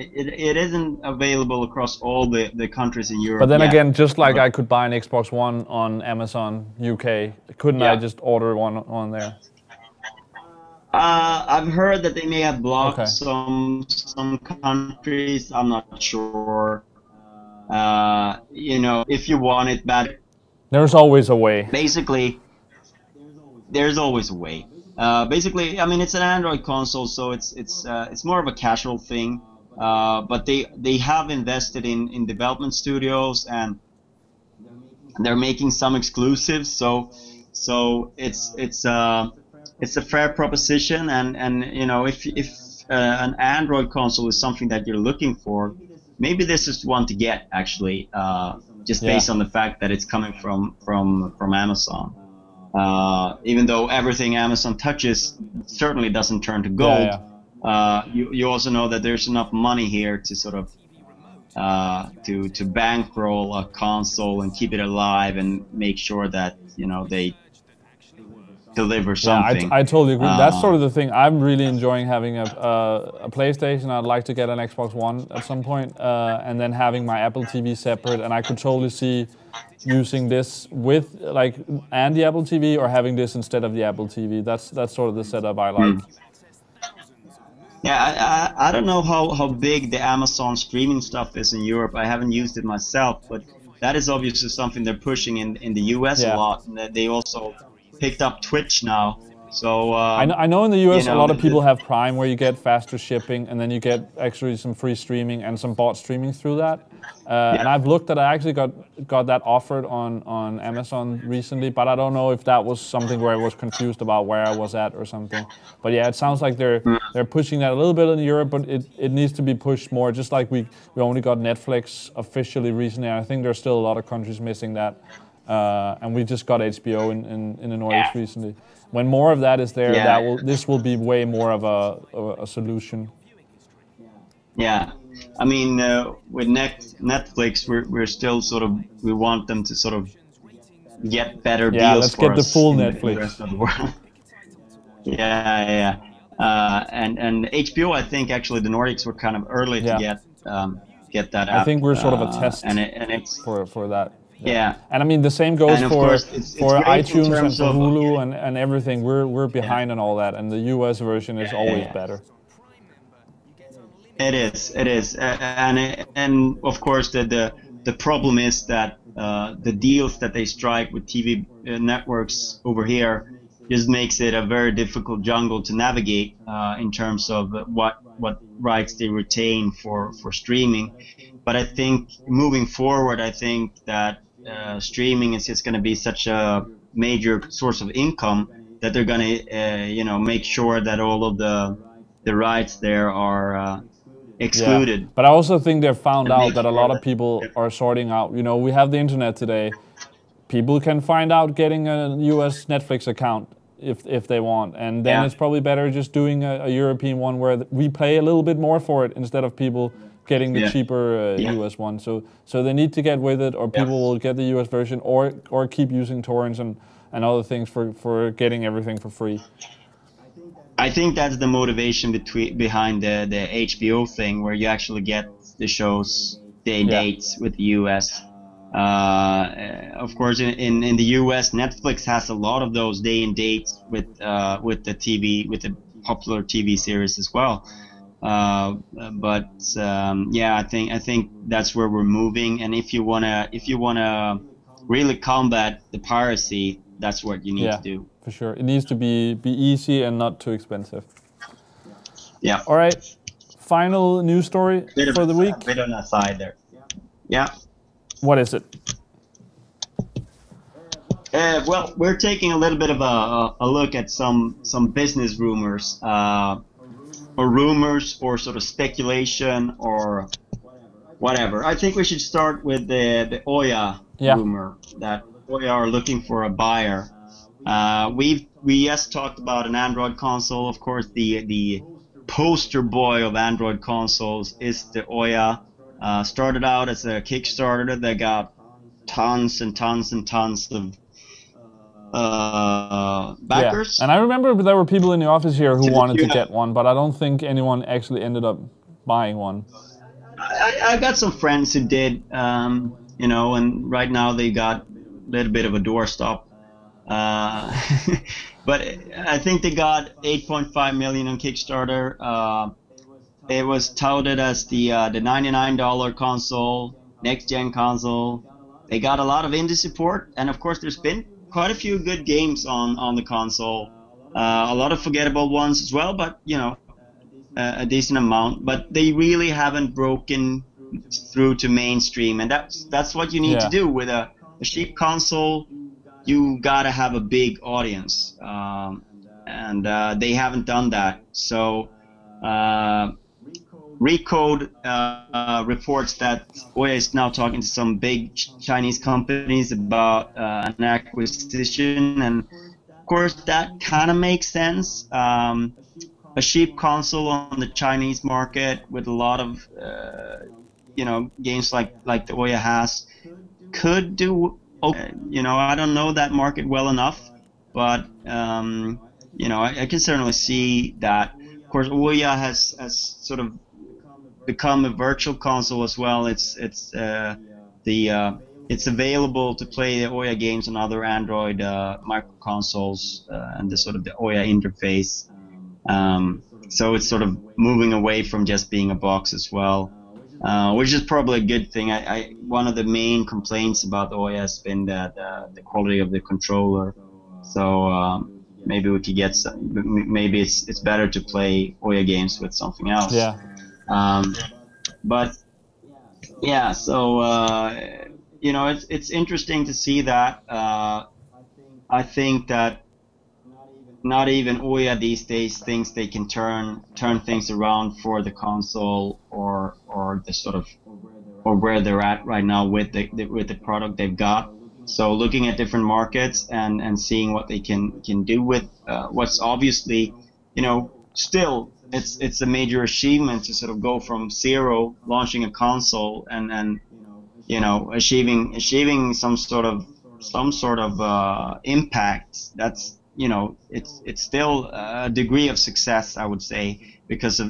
It isn't available across all the countries in Europe.
But then again, just like I could buy an Xbox One on Amazon UK, couldn't I just order one on there?
I've heard that they may have blocked some countries. I'm not sure. If you want it bad,
there's always a way.
Basically, there's always a way. Basically, I mean, it's an Android console, so it's more of a casual thing. But they have invested in development studios, and they're making some exclusives. So it's a fair proposition, and if an Android console is something that you're looking for, maybe this is one to get actually, just based on the fact that it's coming from Amazon. Even though everything Amazon touches certainly doesn't turn to gold. You also know that there's enough money here to sort of to bankroll a console and keep it alive and make sure that they deliver something.
Yeah, I totally agree. That's sort of the thing. I'm really enjoying having a PlayStation. I'd like to get an Xbox One at some point, and then having my Apple TV separate. And I could totally see using this with and the Apple TV, or having this instead of the Apple TV. That's sort of the setup I like.
Yeah, I don't know how big the Amazon streaming stuff is in Europe. I haven't used it myself, but that is obviously something they're pushing in the US a lot. And they also picked up Twitch now. So
I know in the US a lot of people have Prime, where you get faster shipping, and then you get actually some free streaming and some bot streaming through that. And I've looked at, I actually got that offered on Amazon recently, but I don't know if that was something where I was confused about where I was at or something. But yeah, it sounds like they're pushing that a little bit in Europe, but it needs to be pushed more. Just like we only got Netflix officially recently, and I think there's still a lot of countries missing that. And we just got HBO in the Nordics recently. When more of that is there, this will be way more of a solution.
Yeah, I mean, with Netflix, we're still sort of, we want them to sort of get better deals.
Yeah, let's get the full Netflix.
The rest of the world. And HBO, I think actually the Nordics were kind of early to get that out.
I think we're sort of a test
it's
for that.
Yeah,
and I mean the same goes for iTunes and for Hulu and everything. We're behind on all that, and the US version is always better.
It is, and of course the problem is that the deals that they strike with TV networks over here just makes it a very difficult jungle to navigate in terms of what rights they retain for streaming. But I think moving forward, I think that streaming is just going to be such a major source of income that they're going to make sure that all of the rights there are excluded.
Yeah. But I also think they've found out that a lot of people are sorting out. We have the internet today. People can find out getting a US Netflix account if they want, and then it's probably better just doing a European one where we pay a little bit more for it instead of people getting the cheaper US one. So they need to get with it, or people will get the US version, or keep using torrents and other things for getting everything for free.
I think that's the motivation behind the HBO thing, where you actually get the shows day and dates with the US. Of course, in the US, Netflix has a lot of those day and dates with the TV, with the popular TV series as well. But I think that's where we're moving. And if you wanna really combat the piracy, that's what you need to do.
For sure, it needs to be easy and not too expensive.
Yeah.
All right. Final news story for the week.
Bit on that side there. Yeah.
What is it?
Well, we're taking a little bit of a look at some business rumors, or sort of speculation or whatever. I think we should start with the Ouya rumor that Ouya are looking for a buyer. We just talked about an Android console. Of course, the poster boy of Android consoles is the Ouya. Started out as a Kickstarter that got tons and tons and tons of backers.
Yeah. And I remember there were people in the office here who wanted to get one, but I don't think anyone actually ended up buying one.
I got some friends who did, and right now they got a little bit of a doorstop. But I think they got 8.5 million on Kickstarter. It was touted as the $99 console, next-gen console. They got a lot of indie support, and of course there's been quite a few good games on the console. A lot of forgettable ones as well, but a decent amount. But they really haven't broken through to mainstream, and that's what you need to do with a cheap console. You gotta have a big audience, and they haven't done that. So Recode reports that Ouya is now talking to some big Chinese companies about an acquisition, and of course that kind of makes sense. A cheap console on the Chinese market with a lot of games like the Ouya has could do. I don't know that market well enough, but I can certainly see that. Of course, Ouya has sort of become a virtual console as well. It's available to play the Ouya games on other Android micro consoles and the sort of the Ouya interface. So it's sort of moving away from just being a box as well. Which is probably a good thing. One of the main complaints about Ouya has been that the quality of the controller. So maybe we could get some. Maybe it's better to play Ouya games with something else.
Yeah.
But yeah, so it's interesting to see that. I think that not even Ouya these days thinks they can turn things around for the console or the sort of or where they're at right now with the product they've got. So looking at different markets and seeing what they can do with what's obviously still it's a major achievement to sort of go from zero, launching a console and achieving some sort of impact. That's it's still a degree of success, I would say, because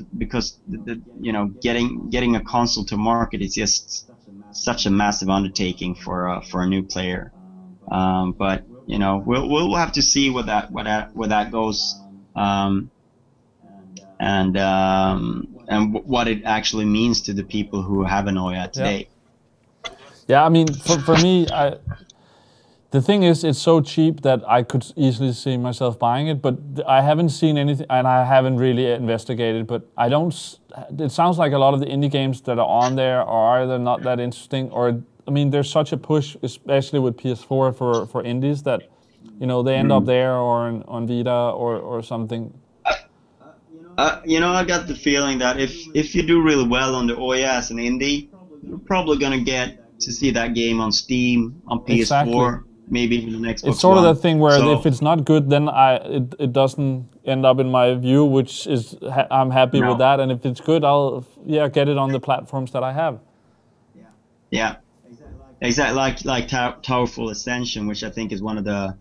getting a console to market is just such a massive undertaking for a new player. But we'll have to see where that goes, and what it actually means to the people who have an Ouya today.
Yeah, I mean, for me, the thing is, it's so cheap that I could easily see myself buying it, but I haven't seen anything, and I haven't really investigated, but it sounds like a lot of the indie games that are on there are either not that interesting, or, I mean, there's such a push, especially with PS4 for indies, that, they end up there or on Vita or something.
I got the feeling that if you do really well on the Ouya as an indie, you're probably going to get to see that game on Steam, on PS4.
Exactly.
maybe even the next.
It's sort of that thing where if it's not good, then it doesn't end up in my view, which is I'm happy with that. And if it's good, I'll get it on the platforms that I have.
Yeah, exactly. Like Towerful Ascension, which I think is one of the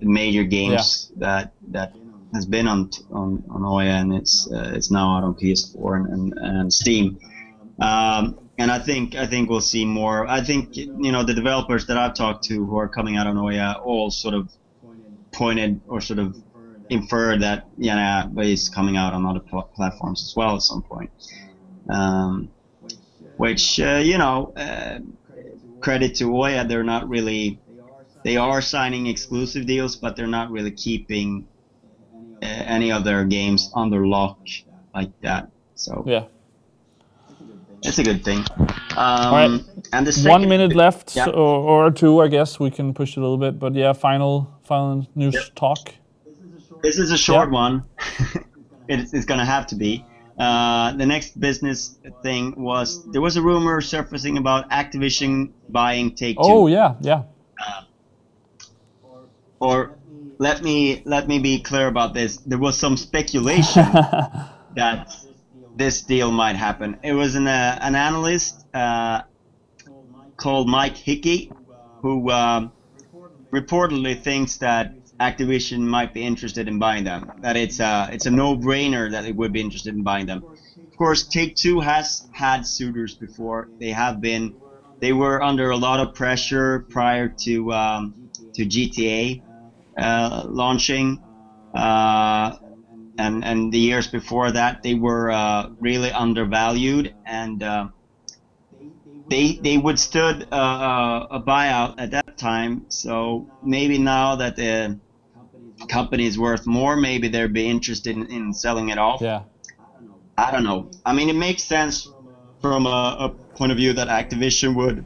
major games that has been on Oya, and it's now out on PS4 and Steam. And I think we'll see more. I think the developers that I've talked to who are coming out on Oya all sort of pointed or sort of inferred that but it's coming out on other platforms as well at some point. Which credit to Oya, they're not really. They are signing exclusive deals, but they're not really keeping any of their games under lock like that. So
yeah.
It's a good thing.
All right.
And the
1 minute left, or two, I guess. We can push it a little bit. But yeah, final news talk.
This is a short one. It's going to have to be. The next business thing there was a rumor surfacing about Activision buying Take-Two.
Oh, yeah.
Or let me be clear about this. There was some speculation that this deal might happen. It was an analyst called Mike Hickey who reportedly thinks that Activision might be interested in buying them. That it's a no-brainer that it would be interested in buying them. Of course, Take-Two has had suitors before. They were under a lot of pressure prior to GTA launching. And the years before that, they were really undervalued, and they withstood a buyout at that time. So maybe now that the company is worth more, maybe they'd be interested in selling it off.
Yeah.
I don't know. I mean, it makes sense from a point of view that Activision would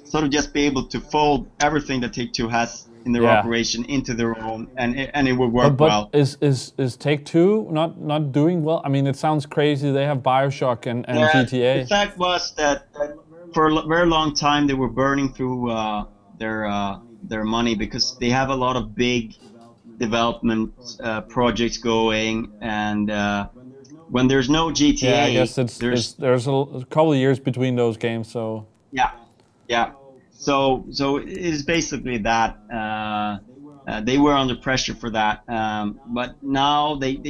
sort of just be able to fold everything that Take-Two has in their operation into their own, and it would work well.
But is Take-Two not doing well? I mean, it sounds crazy. They have BioShock and GTA.
The fact was that for a very long time they were burning through their money because they have a lot of big development projects going, and when there's no GTA,
I guess there's a couple of years between those games, so
yeah. So it is basically that they were under pressure for that, but now they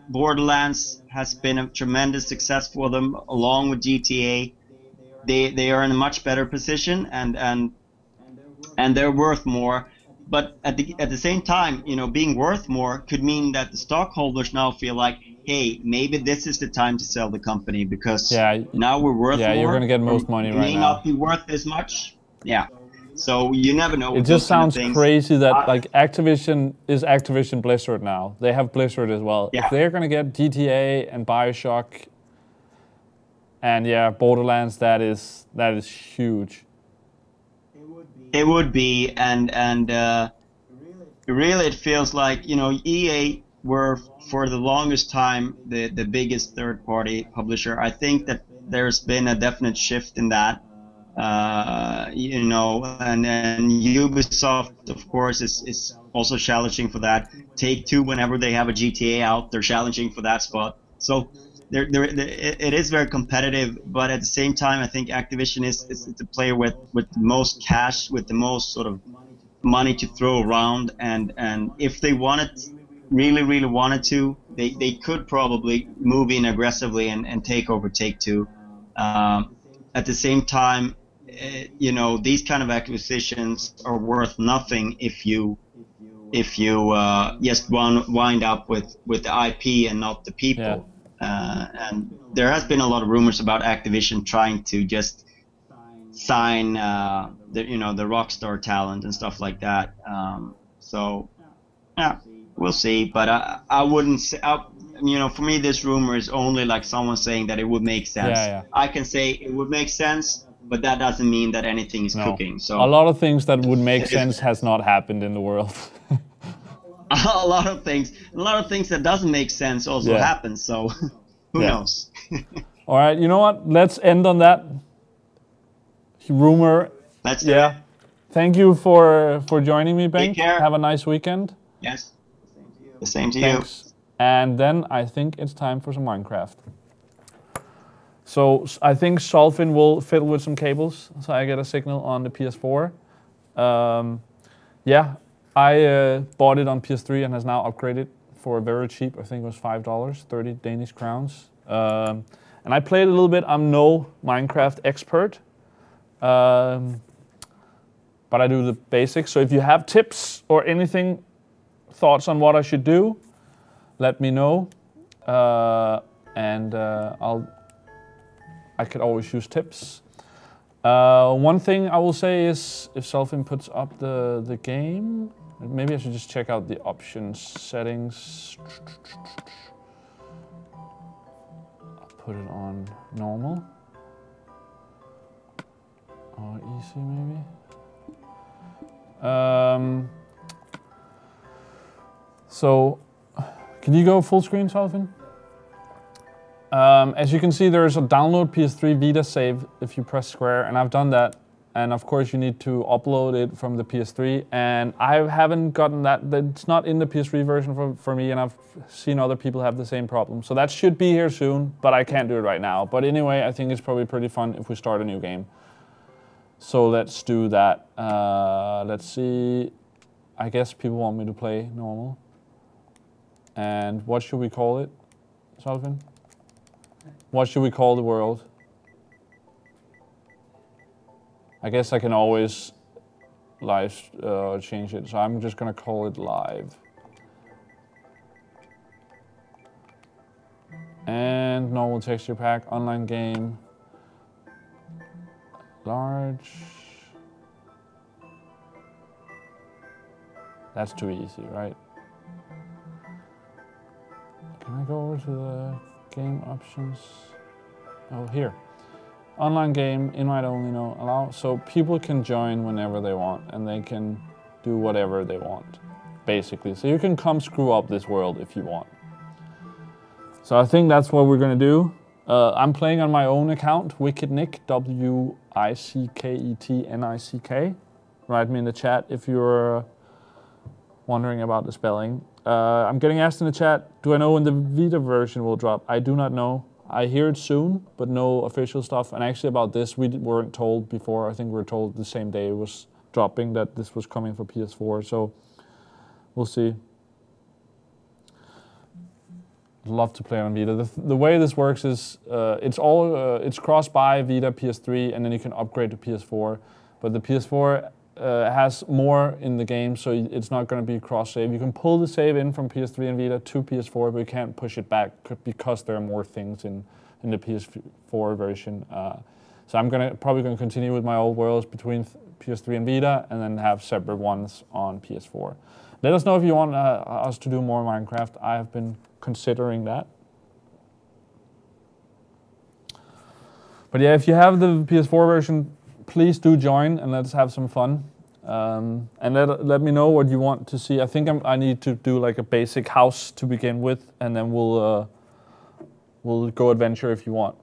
Borderlands has been a tremendous success for them along with GTA. They are in a much better position, and they're worth more. But at the same time, being worth more could mean that the stockholders now feel like, hey, maybe this is the time to sell the company because now we're worth more.
Yeah, you're going to get most money right now.
It may not be worth as much. Yeah. So you never know.
It just sounds crazy that like Activision is Activision Blizzard now. They have Blizzard as well.
Yeah.
If they're going to get GTA and BioShock and Borderlands, that is huge.
It would be, and really it feels like EA were for the longest time the biggest third-party publisher. I think that there's been a definite shift in that, and then Ubisoft, of course, is also challenging for that. Take-Two, whenever they have a GTA out, they're challenging for that spot. So it is very competitive, but at the same time, I think Activision is the player with the most cash, with the most sort of money to throw around, and if they really wanted to, they could probably move in aggressively and take over Take-Two. At the same time, these kind of acquisitions are worth nothing if you just wind up with the IP and not the people.
Yeah.
And there has been a lot of rumors about Activision trying to just sign the Rockstar talent and stuff like that. So yeah, we'll see. But I wouldn't say, for me, this rumor is only like someone saying that it would make sense.
Yeah.
I can say it would make sense, but that doesn't mean that anything is cooking. So
a lot of things that would make sense has not happened in the world.
a lot of things that doesn't make sense also happen. So who knows?
All right, you know what? Let's end on that rumor.
Let's do it.
thank you for joining me, Bengt.
Take care.
Have a nice weekend.
Yes. The same to
Thanks.
you.
And then I think it's time for some Minecraft. So I think Solfin will fiddle with some cables, so I get a signal on the PS4. Yeah, I bought it on PS3 and has now upgraded for very cheap. I think it was $5, 30 Danish crowns. And I played a little bit. I'm no Minecraft expert, but I do the basics. So if you have tips or anything, thoughts on what I should do, let me know. I could always use tips. One thing I will say is if Solfin puts up the game, maybe I should just check out the options settings. I'll put it on normal or easy maybe. So can you go full screen, Solfin? As you can see, there is a download PS3 Vita save if you press square, and I've done that. And of course, you need to upload it from the PS3, and I haven't gotten that. It's not in the PS3 version for me, and I've seen other people have the same problem. So that should be here soon, but I can't do it right now. But anyway, I think it's probably pretty fun if we start a new game. So let's do that. Let's see. I guess people want me to play normal. And what should we call it, Solfin? What should we call the world? I guess I can always change it, so I'm just gonna call it live. And normal texture pack, online game, large. That's too easy, right? Can I go over to the game options? Oh, here. Online game, invite only, no, allow. So people can join whenever they want and they can do whatever they want, basically. So you can come screw up this world if you want. So I think that's what we're gonna do. I'm playing on my own account, Wicked Nick, W-I-C-K-E-T-N-I-C-K. Write me in the chat if you're wondering about the spelling. I'm getting asked in the chat, do I know when the Vita version will drop? I do not know. I hear it soon, but no official stuff. And actually about this, we weren't told before. I think we were told the same day it was dropping that this was coming for PS4. So we'll see. Love to play on Vita. The way this works is it's cross-buy Vita, PS3, and then you can upgrade to PS4. But the PS4 has more in the game, so it's not going to be cross-save. You can pull the save in from PS3 and Vita to PS4, but you can't push it back because there are more things in the PS4 version. So I'm probably going to continue with my old worlds between PS3 and Vita, and then have separate ones on PS4. Let us know if you want us to do more Minecraft. I have been considering that. But yeah, if you have the PS4 version, please do join and let's have some fun. And let me know what you want to see. I think I need to do like a basic house to begin with, and then we'll go adventure if you want.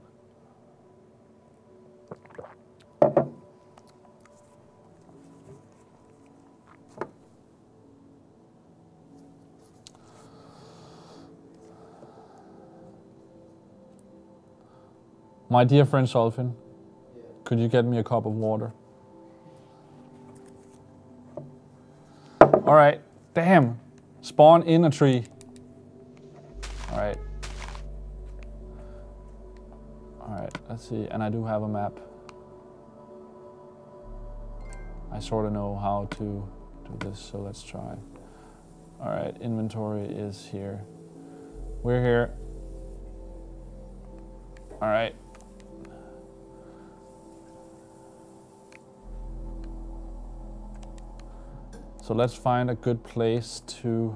My dear friend Solfin, could you get me a cup of water? All right, damn, spawn in a tree. All right, let's see, and I do have a map. I sort of know how to do this, so let's try. All right, inventory is here. We're here. All right. So let's find a good place to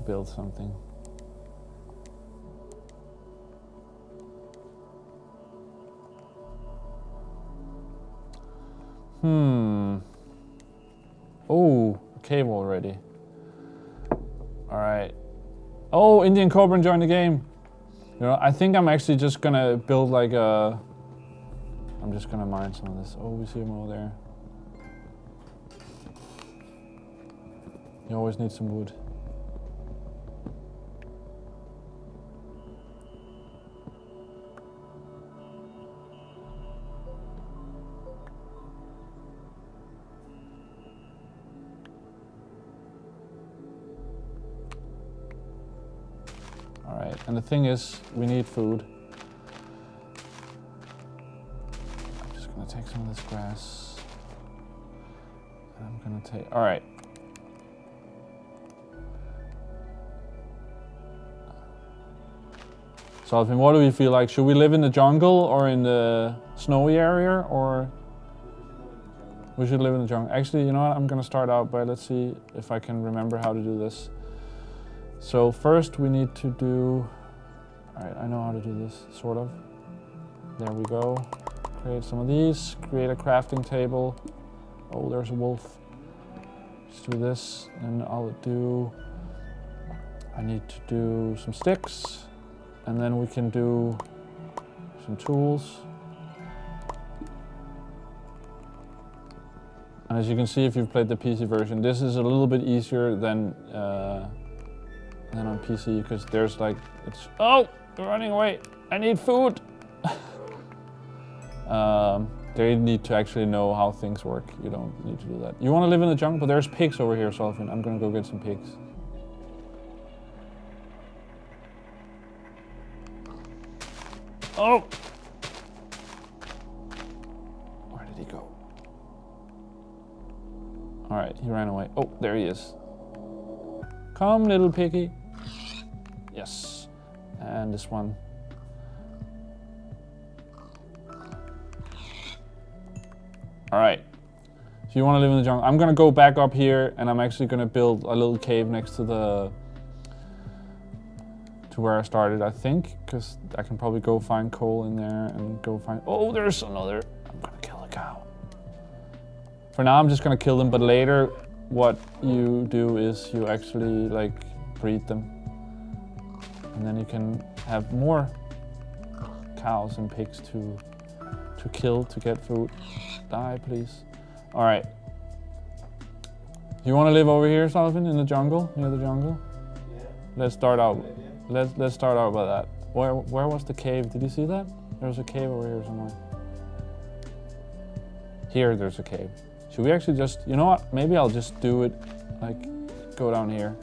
build something. Oh, a cave already. All right. Oh, Indian Cobra joined the game. You know, I think I'm actually just gonna build like a I'm just gonna mine some of this. Oh, we see him over there. You always need some wood. All right, and the thing is, we need food. I'm just gonna take some of this grass. And I'm gonna take, all right. So, Alvin, what do we feel like? Should we live in the jungle or in the snowy area, or? We should live in the jungle. Actually, you know what? I'm gonna start out by, let's see if I can remember how to do this. So first we need to do, all right, I know how to do this, sort of. There we go. Create some of these, create a crafting table. Oh, there's a wolf. Let's do this, and I need to do some sticks, and then we can do some tools. And as you can see, if you've played the PC version, this is a little bit easier than on PC, because there's like, oh, they're running away. I need food. They need to actually know how things work. You don't need to do that. You want to live in the jungle, but there's pigs over here, Solfin. I'm gonna go get some pigs. Oh! Where did he go? All right, he ran away. Oh, there he is. Come, little piggy. Yes. And this one. All right. So you want to live in the jungle. I'm going to go back up here, and I'm actually going to build a little cave next to where I started, I think, because I can probably go find coal in there and go find... Oh, there's another. I'm going to kill a cow. For now, I'm just going to kill them, but later what you do is you actually like breed them. And then you can have more cows and pigs to kill to get food. Die, please. All right. You want to live over here, Sullivan, in the jungle, near the jungle? Yeah. Let's start out. Let's start out by that. Where was the cave? Did you see that? There was a cave over here somewhere. Here, there's a cave. Should we actually just, you know what? Maybe I'll just do it, like, go down here.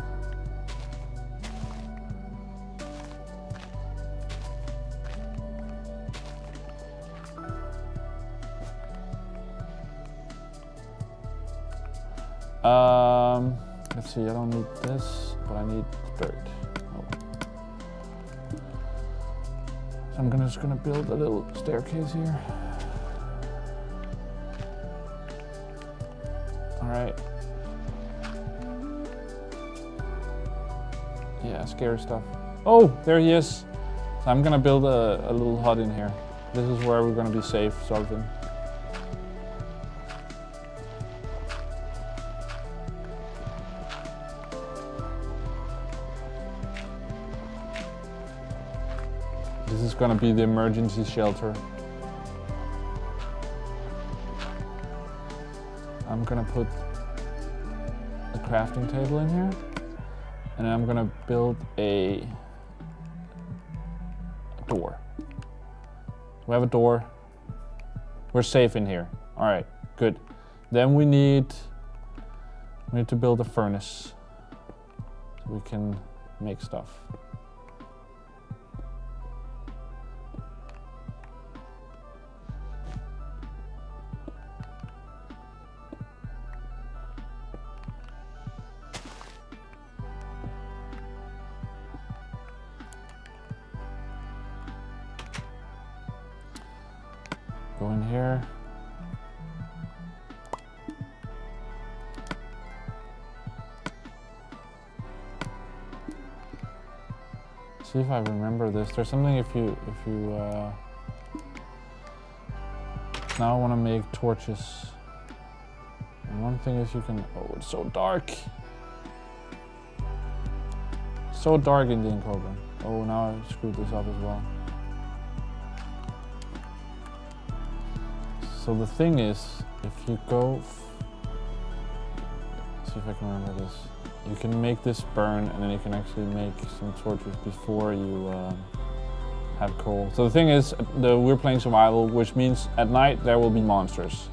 Let's see, I don't need this, but I need dirt. Oh. So I'm just gonna build a little staircase here. All right. Yeah, scary stuff. Oh, there he is. So I'm gonna build a little hut in here. This is where we're gonna be safe, Sullivan. This is gonna be the emergency shelter. I'm gonna put a crafting table in here, and I'm gonna build a door. We have a door. We're safe in here. All right, good. Then we need to build a furnace so we can make stuff. Go in here. See if I remember this. There's something if you now I want to make torches. And one thing is you can, oh, it's so dark. So dark in the Cobra. Oh, now I screwed this up as well. So the thing is, if you go, see if I can remember this. You can make this burn, and then you can actually make some torches before you have coal. So the thing is, we're playing survival, which means at night there will be monsters.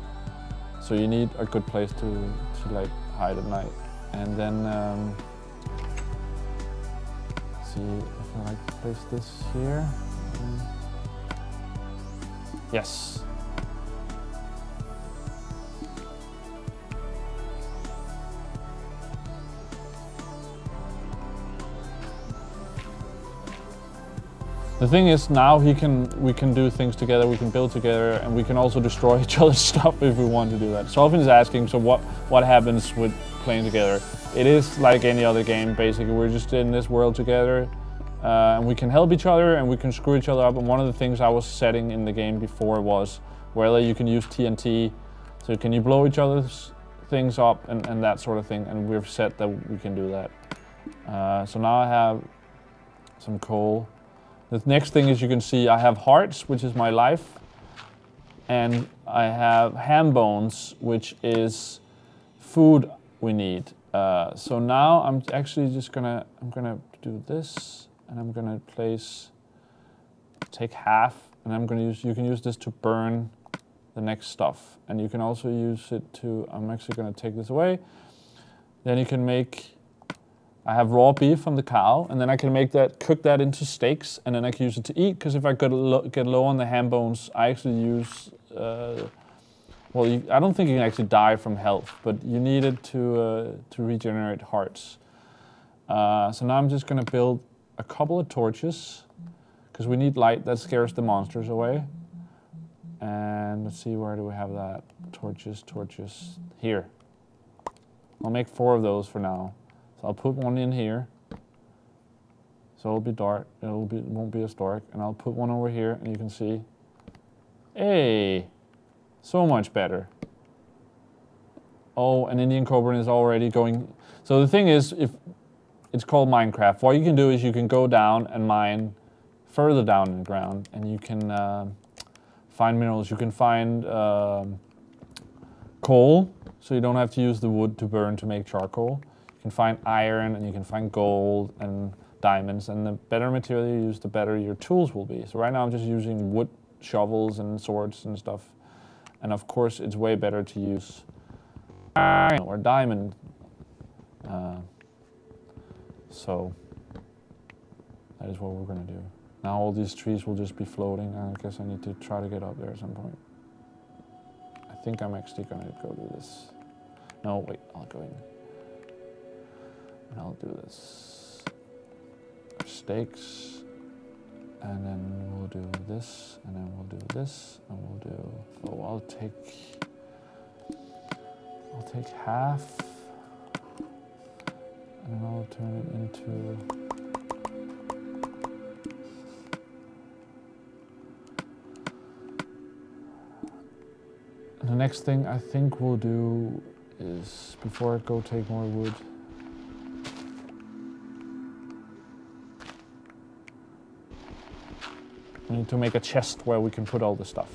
So you need a good place to like hide at night. And then see if I like place this here. Yes. The thing is, now we can do things together, we can build together, and we can also destroy each other's stuff if we want to do that. Solvin is asking, so what happens with playing together? It is like any other game, basically. We're just in this world together, and we can help each other, and we can screw each other up. And one of the things I was setting in the game before was whether you can use TNT, so can you blow each other's things up and that sort of thing, and we've set that we can do that. So now I have some coal. The next thing is, you can see I have hearts, which is my life, and I have ham bones, which is food we need. So now I'm actually just gonna do this, and I'm gonna take half, and you can use this to burn the next stuff, and you can also use it to. I'm actually gonna take this away. Then you can make. I have raw beef from the cow, and then I can cook that into steaks, and then I can use it to eat, because if I get low on the ham bones, I actually use, well, I don't think you can actually die from health, but you need it to regenerate hearts. So now I'm just gonna build a couple of torches, because we need light, that scares the monsters away. And let's see, where do we have that? Torches, here. I'll make 4 of those for now. So I'll put one in here, so it'll be dark, it won't be as dark, and I'll put one over here, and you can see, hey, so much better. Oh, an Indian Cobra is already going. So the thing is, if it's called Minecraft, what you can do is you can go down and mine further down in the ground, and you can find minerals. You can find coal, so you don't have to use the wood to burn to make charcoal. You can find iron, and you can find gold and diamonds, and the better material you use, the better your tools will be. So right now I'm just using wood shovels and swords and stuff, and of course it's way better to use iron or diamond. So that is what we're gonna do. Now all these trees will just be floating. I guess I need to try to get up there at some point. I think I'm actually gonna go do this. No, wait, I'll go in. And I'll do this. Steaks, and then we'll do this, and then we'll do this, and we'll do. Oh, I'll take half, and then I'll turn it into. And the next thing I think we'll do is, before I go take more wood. We need to make a chest where we can put all the stuff.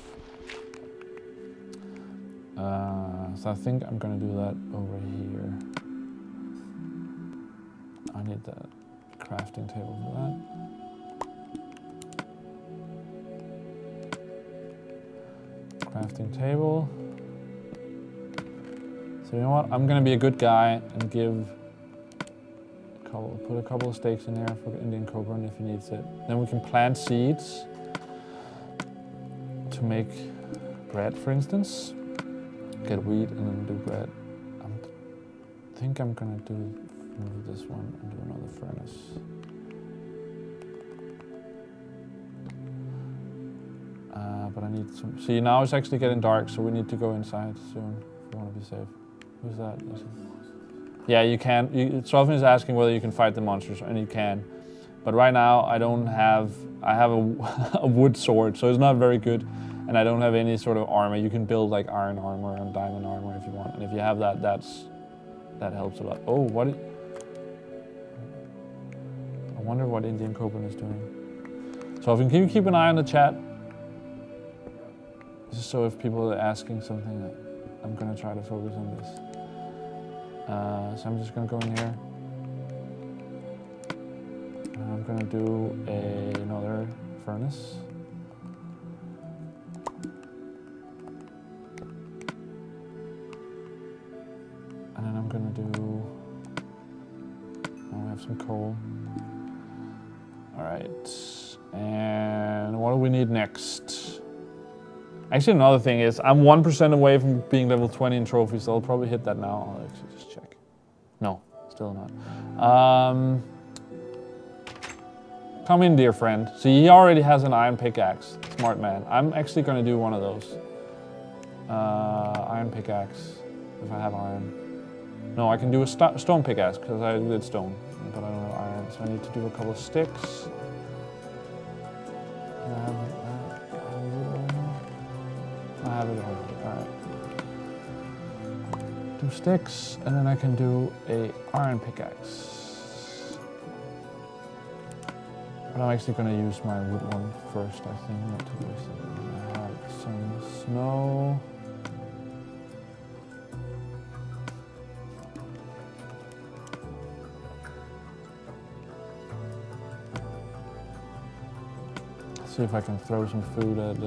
So I think I'm gonna do that over here. I need the crafting table for that. Crafting table. So you know what? I'm gonna be a good guy and put a couple of stakes in there for the Indian Cobra if he needs it. Then we can plant seeds to make bread, for instance. Get wheat and then do bread. I think I'm gonna move this one and do another furnace. But I need some. See, now it's actually getting dark, so we need to go inside soon if we want to be safe. Who's that? Yeah, you can. Sofin is asking whether you can fight the monsters, and you can. But right now, I have a wood sword, so it's not very good. And I don't have any sort of armor. You can build like iron armor and diamond armor if you want. And if you have that, that helps a lot. Oh, what? I wonder what Indian Cobra is doing. So can you keep an eye on the chat? Just so if people are asking something, I'm gonna try to focus on this. So I'm just gonna go in here. And I'm gonna do another furnace. And then I'm gonna do, I have some coal. All right, and what do we need next? Actually, another thing is I'm 1% away from being level 20 in trophies, so I'll probably hit that now. I'll actually just check. No, still not. Come in, dear friend. See, he already has an iron pickaxe. Smart man. I'm actually gonna do one of those. Iron pickaxe, if I have iron. No, I can do a stone pickaxe because I did stone, but I don't have iron, so I need to do a couple of sticks. I have it already. Alright. Do sticks, and then I can do a iron pickaxe. But I'm actually going to use my wood one first, I think, not to waste it. I have some snow. See if I can throw some food at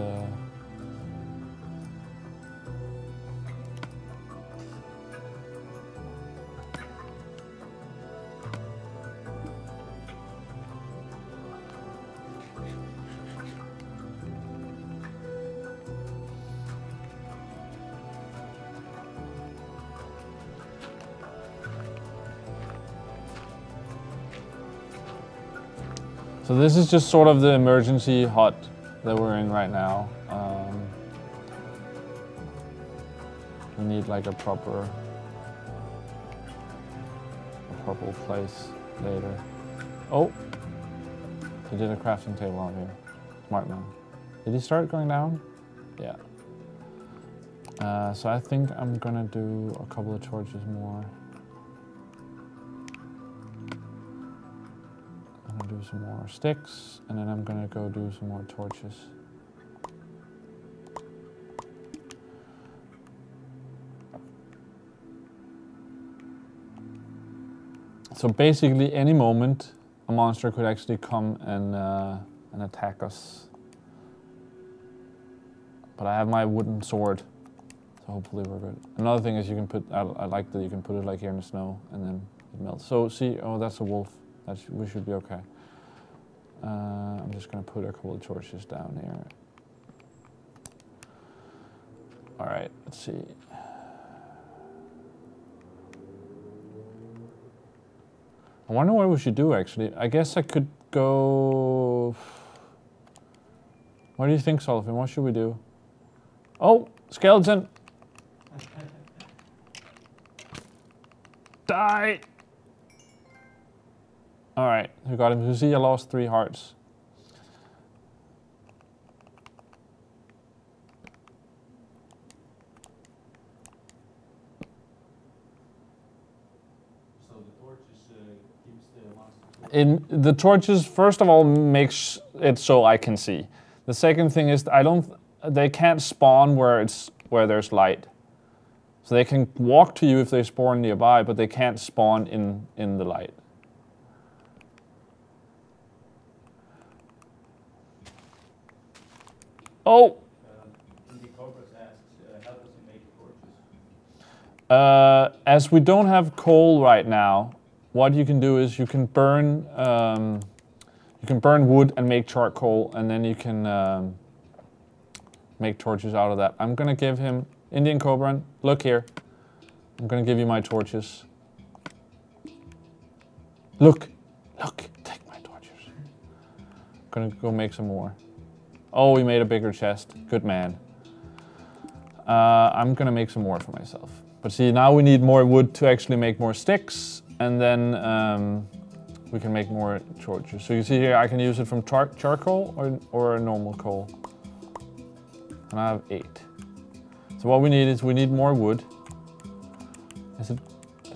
So this is just sort of the emergency hut that we're in right now. We need like a proper place later. Oh, he did a crafting table out here. Smart man. Did he start going down? Yeah. So I think I'm gonna do a couple of torches more. Do some more sticks, and then I'm gonna go do some more torches. So basically, any moment, a monster could actually come and attack us. But I have my wooden sword, so hopefully we're good. Another thing is you can put, I like that you can put it like here in the snow, and then it melts. So see, oh, that's a wolf. We should be okay. I'm just going to put a couple of torches down here. All right, let's see. I wonder what we should do, actually. I guess I could go... What do you think, Solfin? What should we do? Oh, skeleton! Die! Alright, we got him. You see, I lost 3 hearts.
So the torches keeps the monsters...
The torches, first of all, makes it so I can see. The second thing is they can't spawn where there's light. So they can walk to you if they spawn nearby, but they can't spawn in the light. Oh!
How does it make torches?
As we don't have coal right now, what you can do is you can burn wood and make charcoal, and then you can make torches out of that. I'm gonna give him Indian Cobra. Look here. I'm gonna give you my torches. Look, take my torches. I'm gonna go make some more. Oh, we made a bigger chest. Good man. I'm gonna make some more for myself. But see, now we need more wood to actually make more sticks, and then we can make more torches. So you see here, I can use it from charcoal or a normal coal. And I have 8. So what we need is more wood. It's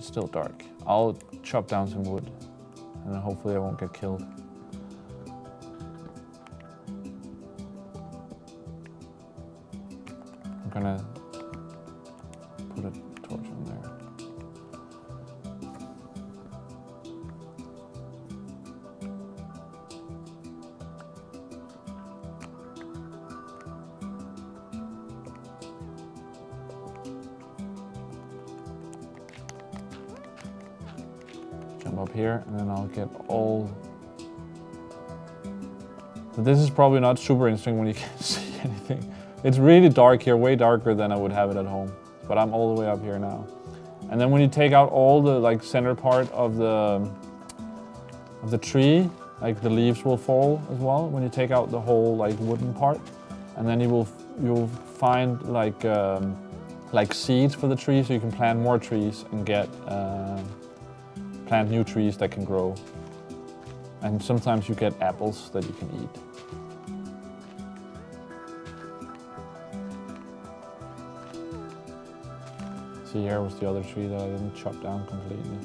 still dark. I'll chop down some wood, and then hopefully I won't get killed. gonna put a torch in there. Jump up here, and then I'll get all. But this is probably not super interesting when you can't see anything. It's really dark here, way darker than I would have it at home. But I'm all the way up here now. And then when you take out all the like center part of the tree, like the leaves will fall as well. When you take out the whole like wooden part, and then you'll find like seeds for the tree, so you can plant more trees and get plant new trees that can grow. And sometimes you get apples that you can eat. See, here was the other tree that I didn't chop down completely.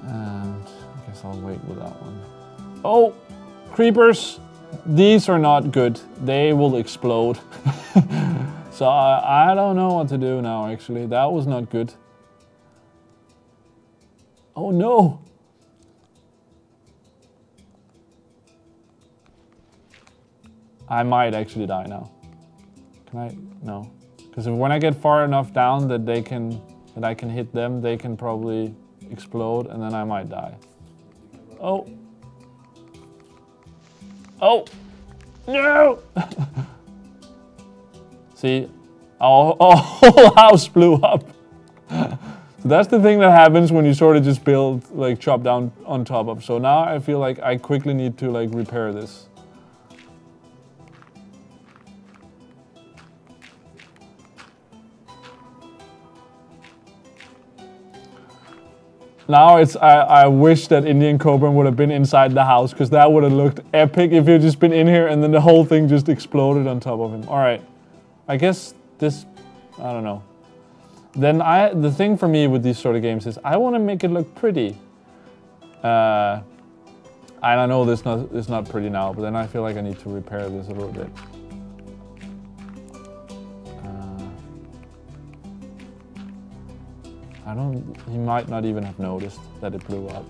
And I guess I'll wait with that one. Oh, creepers! These are not good. They will explode. So I don't know what to do now, actually. That was not good. Oh no! I might actually die now. Can I? No. Because when I get far enough down that I can hit them, they can probably explode and then I might die. Oh. Oh! No! See, our whole house blew up. So that's the thing that happens when you sort of just build, like chop down on top of. So now I feel like I quickly need to like repair this. Now it's, I wish that Indian Cobra would have been inside the house, because that would have looked epic if he'd just been in here and then the whole thing just exploded on top of him. All right, I guess this, I don't know. Then the thing for me with these sort of games is I want to make it look pretty. And I know this is not pretty now, but then I feel like I need to repair this a little bit. He might not even have noticed that it blew up.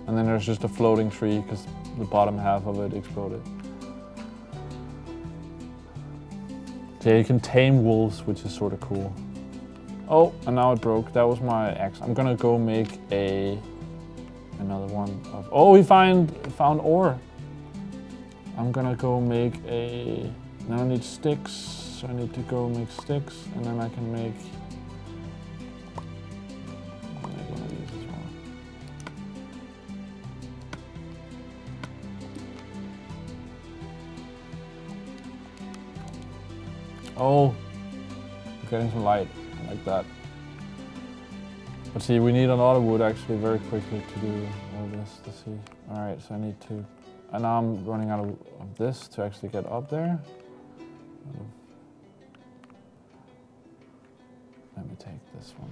And then there's just a floating tree because the bottom half of it exploded. So yeah, you can tame wolves, which is sort of cool. Oh, and now it broke. That was my axe. I'm gonna go make another one of, oh, we found ore. I'm gonna go make now I need sticks, so I need to go make sticks, and then I can make one of these as well. Oh, I'm getting some light, I like that. But see, we need a lot of wood actually very quickly to do all this, to see. All right, so I need to, and now I'm running out of this to actually get up there. Let me take this one.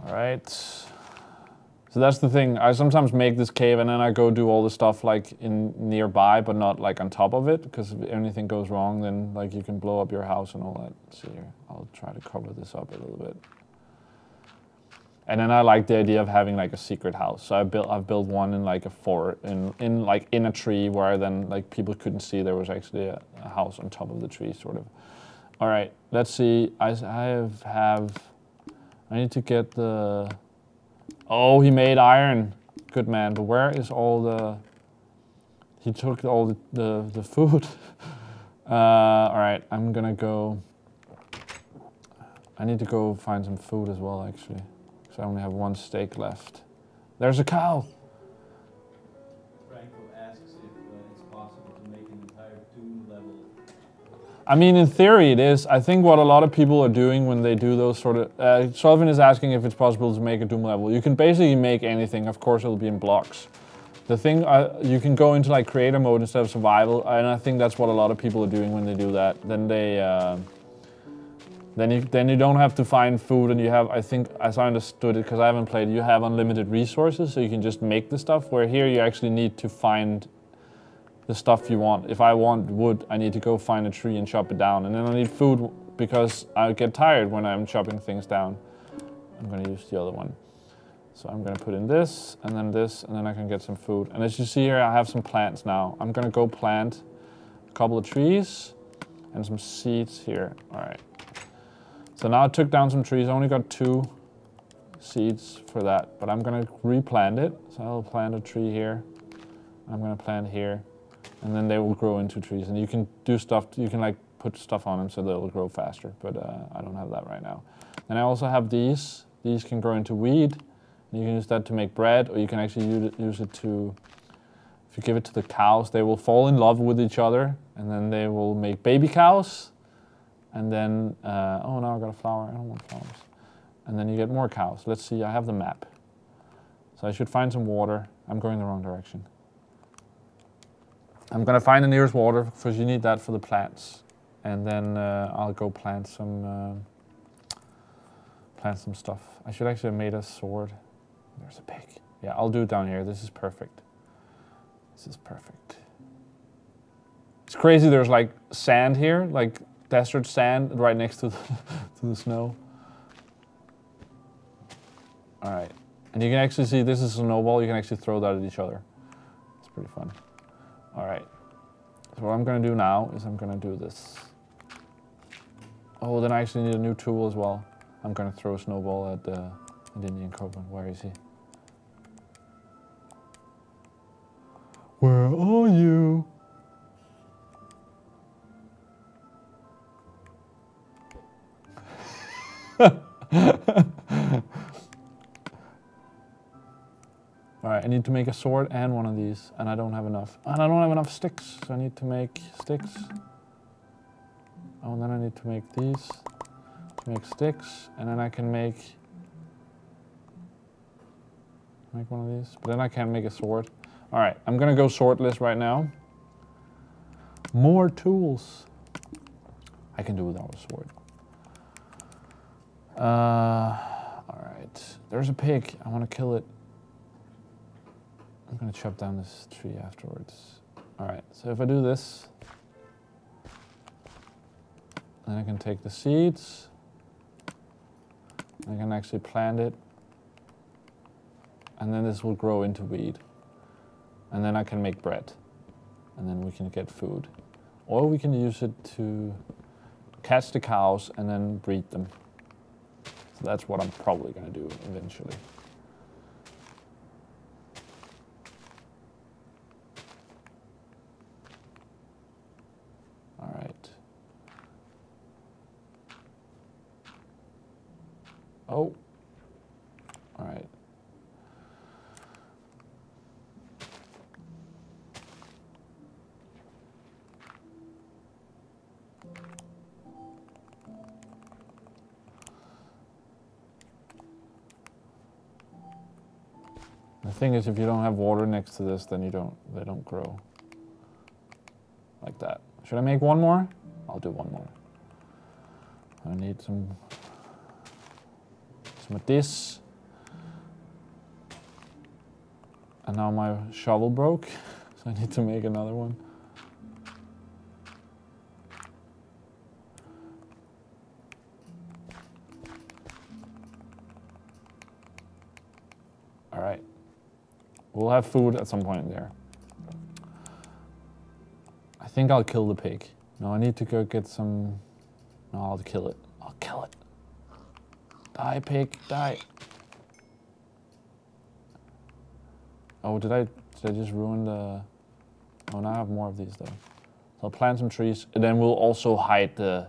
Right, so that's the thing. I sometimes make this cave and then I go do all the stuff like in nearby, but not like on top of it, because if anything goes wrong, then like you can blow up your house and all that. Let's see here, I'll try to cover this up a little bit. And then I like the idea of having like a secret house. So I've built one in like a fort, in a tree where then like people couldn't see there was actually a house on top of the tree, sort of. All right, let's see. I need to get the, oh, he made iron. Good man, but where is all the, he took all the food. All right, I'm gonna go, I need to go find some food as well, actually. So I only have 1 steak left. There's a cow!
Franco asks if it's possible to make an entire Doom level.
I mean, in theory it is. I think what a lot of people are doing when they do those sort of... Solvin is asking if it's possible to make a Doom level. You can basically make anything. Of course it'll be in blocks. The thing, you can go into like creator mode instead of survival, and I think that's what a lot of people are doing when they do that. Then they... Then you don't have to find food, and you have, I think, as I understood it, because I haven't played, you have unlimited resources, so you can just make the stuff, where here you actually need to find the stuff you want. If I want wood, I need to go find a tree and chop it down, and then I need food because I get tired when I'm chopping things down. I'm going to use the other one. So I'm going to put in this, and then I can get some food. And as you see here, I have some plants now. I'm going to go plant a couple of trees and some seeds here. All right. So now I took down some trees. I only got 2 seeds for that, but I'm gonna replant it. So I'll plant a tree here. I'm gonna plant here, and then they will grow into trees. And you can do stuff, you can like put stuff on them so they'll grow faster, but I don't have that right now. And I also have these. These can grow into weed, and you can use that to make bread, or you can actually use it to, if you give it to the cows, they will fall in love with each other, and then they will make baby cows. And then, oh, now I got a flower. I don't want flowers. And then you get more cows. Let's see, I have the map. So I should find some water. I'm going the wrong direction. I'm gonna find the nearest water, because you need that for the plants. And then I'll go plant some stuff. I should actually have made a sword. There's a pig. Yeah, I'll do it down here. This is perfect. This is perfect. It's crazy, there's like sand here, like desert sand right next to the snow. All right, and you can actually see this is a snowball. You can actually throw that at each other. It's pretty fun. All right, so what I'm gonna do now is I'm gonna do this. Oh, then I actually need a new tool as well. I'm gonna throw a snowball at the Indian Cobra. Where is he? Where are you? Alright, I need to make a sword and one of these, and I don't have enough. And I don't have enough sticks, so I need to make sticks. Oh, and then I need to make these, to make sticks, and then I can make one of these, but then I can't make a sword. Alright, I'm gonna go swordless right now. More tools. I can do without a sword. Alright, there's a pig. I want to kill it. I'm going to chop down this tree afterwards. Alright, so if I do this, then I can take the seeds. I can actually plant it. And then this will grow into weed. And then I can make bread. And then we can get food. Or we can use it to catch the cows and then breed them. So that's what I'm probably going to do eventually. All right. Oh. All right. The thing is, if you don't have water next to this, then they don't grow like that. Should I make one more? I'll do one more. I need some of this. And now my shovel broke, so I need to make another one. All right. We'll have food at some point there. I think I'll kill the pig. No, I need to go get some... No, I'll kill it. I'll kill it. Die, pig, die. Oh, did I just ruin the... Oh, now I have more of these though. So I'll plant some trees, and then we'll also hide the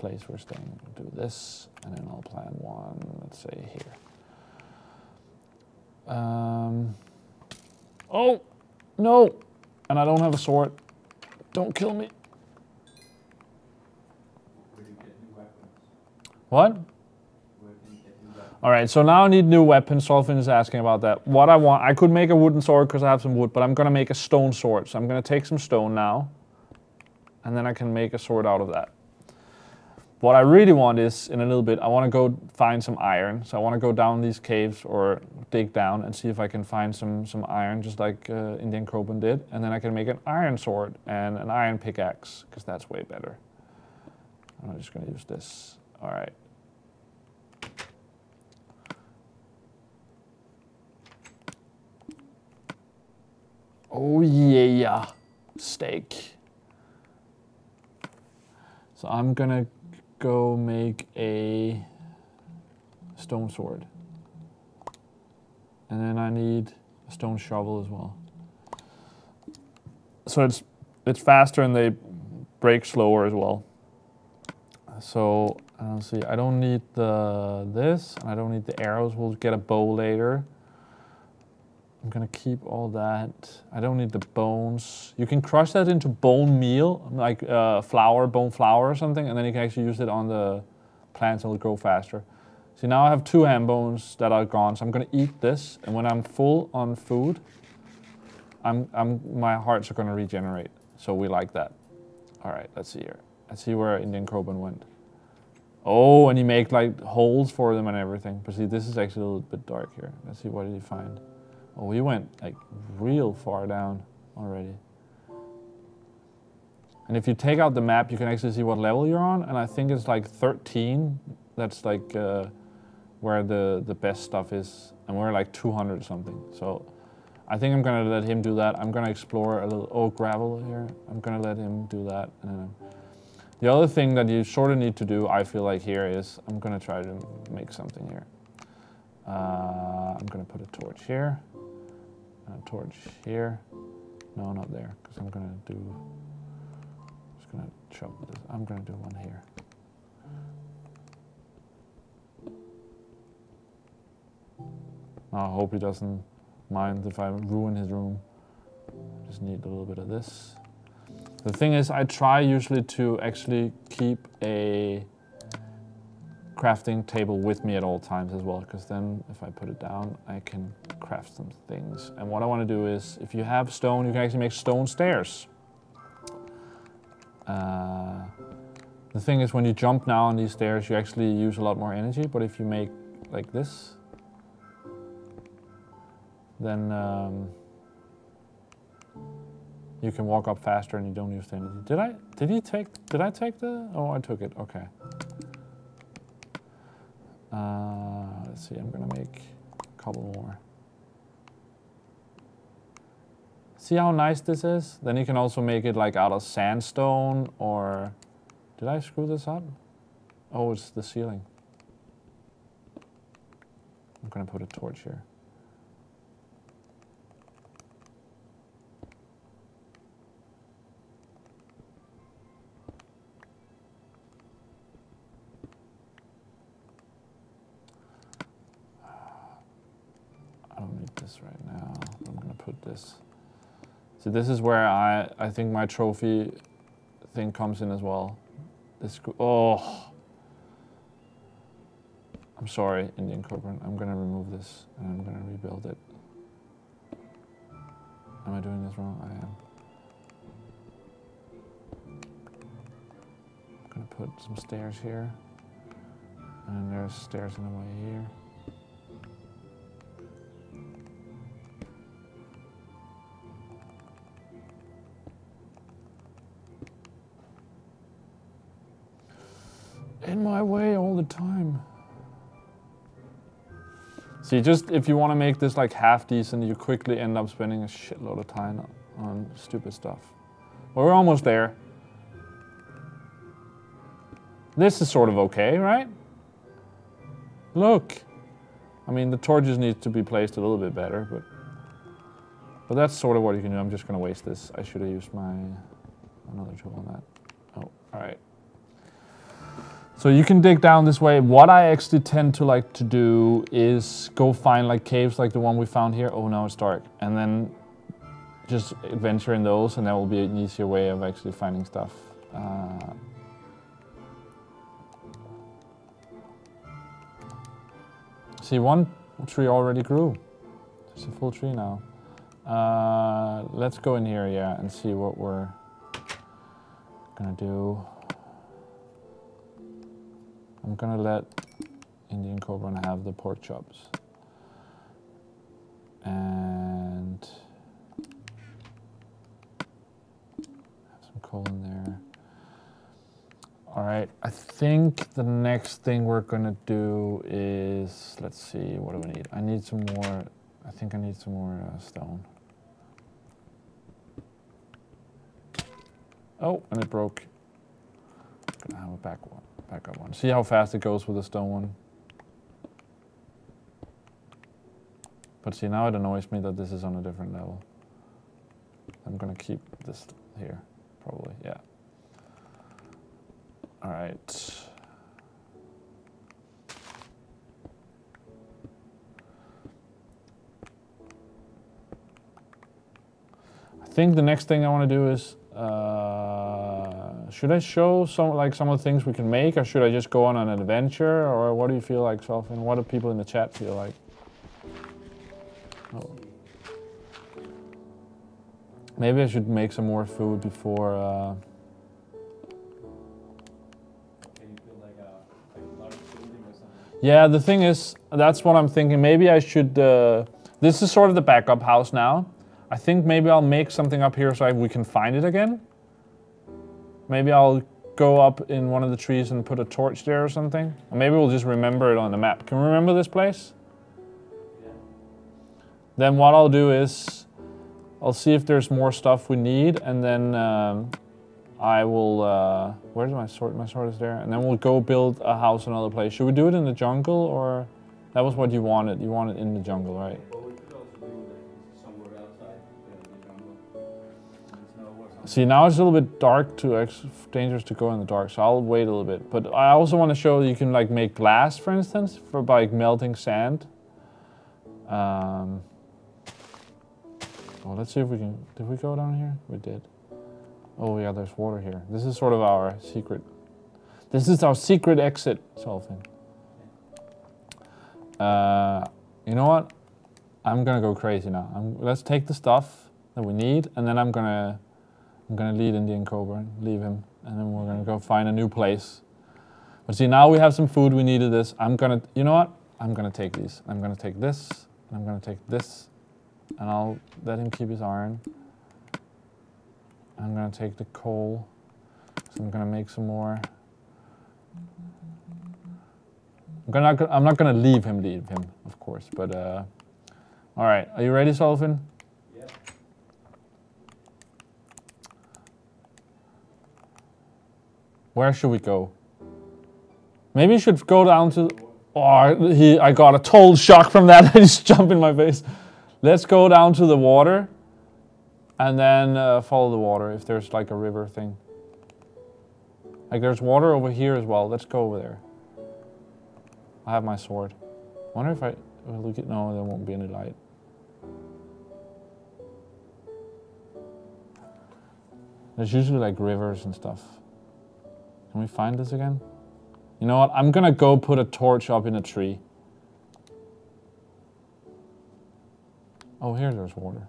place we're staying. We'll do this, and then I'll plant one, let's say here. Oh, no! And I don't have a sword. Don't kill me.
Where do you get new weapons?
What?
Where can you get new weapons?
All right, so now I need new weapons. Solfin is asking about that. What I want, I could make a wooden sword because I have some wood, but I'm gonna make a stone sword. So I'm gonna take some stone now, and then I can make a sword out of that. What I really want is, in a little bit, I want to go find some iron. So I want to go down these caves or dig down and see if I can find some iron, just like Indian Coben did. And then I can make an iron sword and an iron pickaxe, because that's way better. I'm just going to use this. All right. Oh yeah, steak. So I'm going to go make a stone sword. And then I need a stone shovel as well. So it's faster and they break slower as well. So let's see, I don't need this, and I don't need the arrows. We'll get a bow later. I'm gonna keep all that. I don't need the bones. You can crush that into bone meal, like flour, bone flour or something, and then you can actually use it on the plants and it'll grow faster. See, now I have 2 ham bones that are gone, so I'm gonna eat this, and when I'm full on food, my hearts are gonna regenerate. So we like that. All right, let's see here. Let's see where Indian Coben went. Oh, and he made like holes for them and everything. But see, this is actually a little bit dark here. Let's see, what did he find? Oh, he went like real far down already. And if you take out the map, you can actually see what level you're on. And I think it's like 13. That's like where the best stuff is. And we're like 200 or something. So I think I'm gonna let him do that. I'm gonna explore a little, gravel here. I'm gonna let him do that. And the other thing that you sort of need to do, I feel like here is, I'm gonna try to make something here. I'm gonna put a torch here. A torch here. No, not there, because I'm gonna do, just gonna chop this. I'm gonna do one here. I hope he doesn't mind if I ruin his room. I just need a little bit of this. The thing is, I try usually to actually keep a crafting table with me at all times as well, because then if I put it down, I can craft some things. And what I want to do is, if you have stone, you can actually make stone stairs. The thing is, when you jump now on these stairs, you actually use a lot more energy, but if you make like this, then you can walk up faster and you don't use the energy. Did I take the, oh, I took it, okay. Let's see, I'm gonna make a couple more. See how nice this is? Then you can also make it like out of sandstone, or, did I screw this up? Oh, it's the ceiling. I'm gonna put a torch here. I don't need this right now. I'm gonna put this. See, this is where I think my trophy thing comes in as well. This, oh. I'm sorry, Indian Coben. I'm gonna remove this and I'm gonna rebuild it. Am I doing this wrong? I am. I'm gonna put some stairs here. And there's stairs in the way here. In my way all the time. See, just if you want to make this like half decent, you quickly end up spending a shitload of time on stupid stuff. But we're almost there. This is sort of okay, right? Look. I mean, the torches need to be placed a little bit better, but that's sort of what you can do. I'm just going to waste this. I should have used another tool on that. Oh, all right. So you can dig down this way. What I actually tend to like to do is go find like caves like the one we found here. Oh, now it's dark. And then just adventure in those, and that will be an easier way of actually finding stuff. See, one tree already grew. It's a full tree now. Let's go in here, yeah, and see what we're gonna do. I'm gonna let Indian Cobra have the pork chops. And have some coal in there. All right, I think the next thing we're gonna do is, let's see, what do we need? I need some more, I think I need some more stone. Oh, and it broke. Gonna have a backup one. See how fast it goes with the stone one? But see, now it annoys me that this is on a different level. I'm gonna keep this here, probably, yeah. All right. I think the next thing I want to do is, should I show some of the things we can make, or should I just go on an adventure, or what do you feel like, Solfin? What do people in the chat feel like? Oh. Maybe I should make some more food before. Yeah, the thing is, that's what I'm thinking. Maybe I should. This is sort of the backup house now. I think maybe I'll make something up here so we can find it again. Maybe I'll go up in one of the trees and put a torch there or something. Or maybe we'll just remember it on the map. Can we remember this place? Yeah. Then what I'll do is, I'll see if there's more stuff we need, and then I will, where's my sword? My sword is there. And then we'll go build a house in another place. Should we do it in the jungle, or? That was what you wanted. You wanted in the jungle, right?
Well, we could also do it somewhere outside the jungle.
See, now it's a little bit dark, dangerous to go in the dark, so I'll wait a little bit. But I also want to show you can like make glass, for instance, for like melting sand. Well, let's see if we can, did we go down here? We did. Oh yeah, there's water here. This is sort of our secret. This is our secret exit, Solfin. You know what? I'm gonna go crazy now. Let's take the stuff that we need, and then I'm gonna lead Indian Cobra and leave him, and then we're gonna go find a new place. But see, now we have some food. We needed this. You know what? I'm gonna take these. I'm gonna take this, and I'm gonna take this, and I'll let him keep his iron. I'm gonna take the coal, so I'm gonna make some more. I'm not gonna leave him, of course, but all right. Are you ready, Solfin?
Yeah.
Where should we go? Maybe you should go down to. Oh, I got a total shock from that. He just jumped in my face. Let's go down to the water, and then follow the water if there's like a river thing. Like there's water over here as well. Let's go over there. I have my sword. I wonder if look at, no, there won't be any light. There's usually like rivers and stuff. Can we find this again? You know what? I'm gonna go put a torch up in a tree. Oh, here there's water.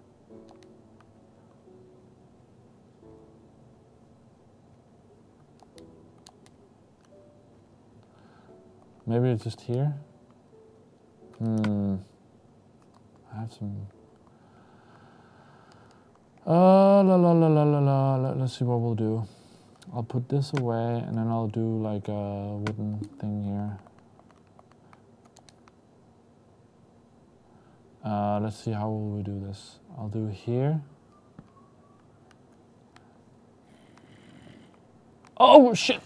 Maybe it's just here? I have some... Let's see what we'll do. I'll put this away, and then I'll do like a wooden thing here. Let's see, how will we do this? I'll do here. Oh, shit!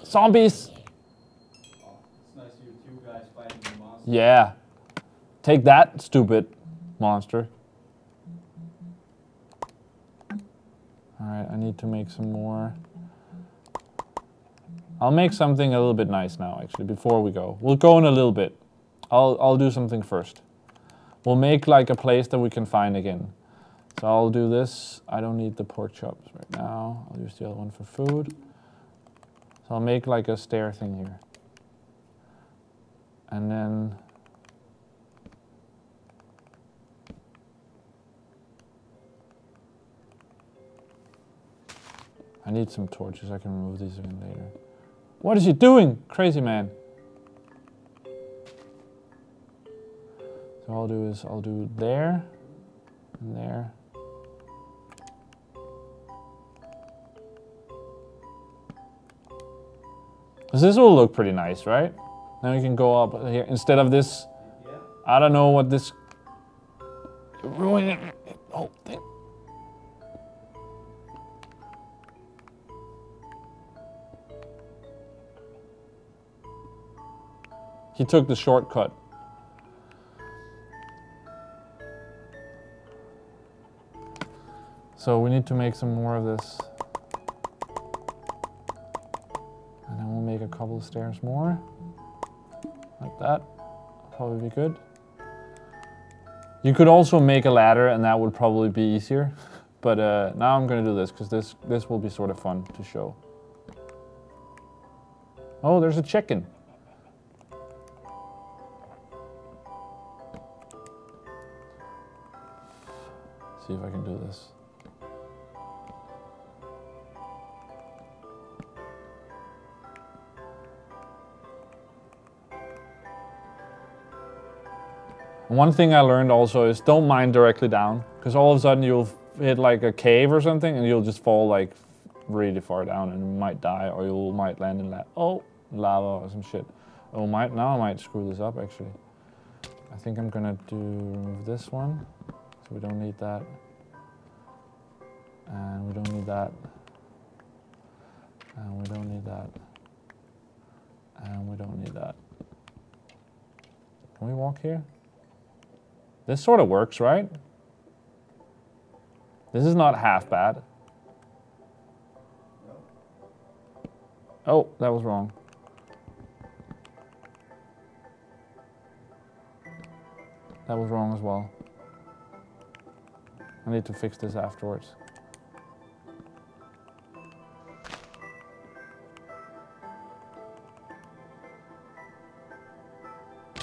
Zombies!
Oh, it's nice you two guys fighting the monster.
Yeah. Take that, stupid monster. Alright, I need to make some more. I'll make something a little bit nice now, actually, before we go. We'll go in a little bit. I'll do something first. We'll make like a place that we can find again. So I'll do this. I don't need the pork chops right now. I'll use the other one for food. So I'll make like a stair thing here. And then... I need some torches. I can remove these again later. What is he doing? Crazy man. So I'll do is I'll do there and there. Because this will look pretty nice, right? Then we can go up here instead of this. Yeah. I don't know what this ruining the whole thing. He took the shortcut. So we need to make some more of this. And then we'll make a couple of stairs more. Like that. Probably be good. You could also make a ladder and that would probably be easier. But now I'm gonna do this because this will be sort of fun to show. Oh, there's a chicken. See if I can do this. One thing I learned also is don't mine directly down, because all of a sudden you'll hit like a cave or something and you'll just fall like really far down and you might die, or you might land in lava or some shit. Oh, now I might screw this up actually. I think I'm gonna remove this one. So we don't need that. And we don't need that. And we don't need that. And we don't need that. Can we walk here? This sort of works, right? This is not half bad. Oh, that was wrong. That was wrong as well. I need to fix this afterwards.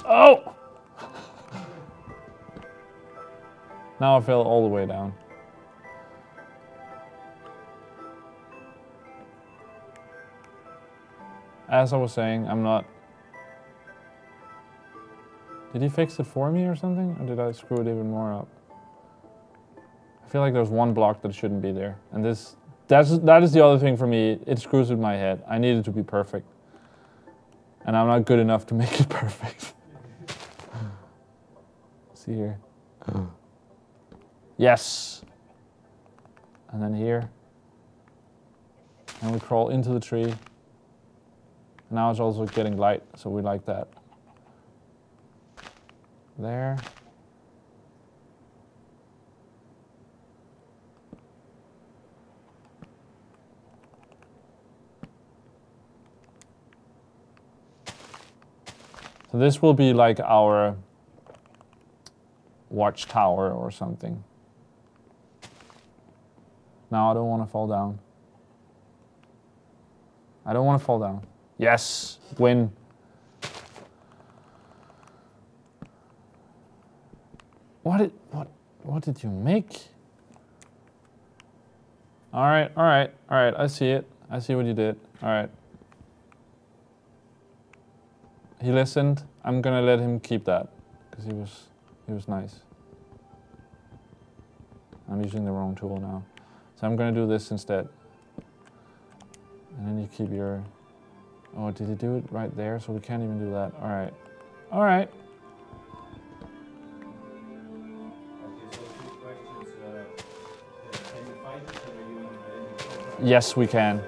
Oh! Now I fell all the way down. As I was saying, I'm not... Did he fix it for me or something? Or did I screw it even more up? I feel like there's one block that shouldn't be there. And that is the other thing for me. It screws with my head. I need it to be perfect. And I'm not good enough to make it perfect. See here. Yes! And then here. And we crawl into the tree. Now it's also getting light, so we like that. There. So this will be like our watchtower or something. Now I don't want to fall down. I don't want to fall down. Yes, win. What did you make? All right, I see it. I see what you did. All right. He listened. I'm gonna let him keep that because he was nice. I'm using the wrong tool now. So I'm gonna do this instead. And then you keep your... Oh, did he do it right there? So we can't even do that. All right. All right. Yes, we can.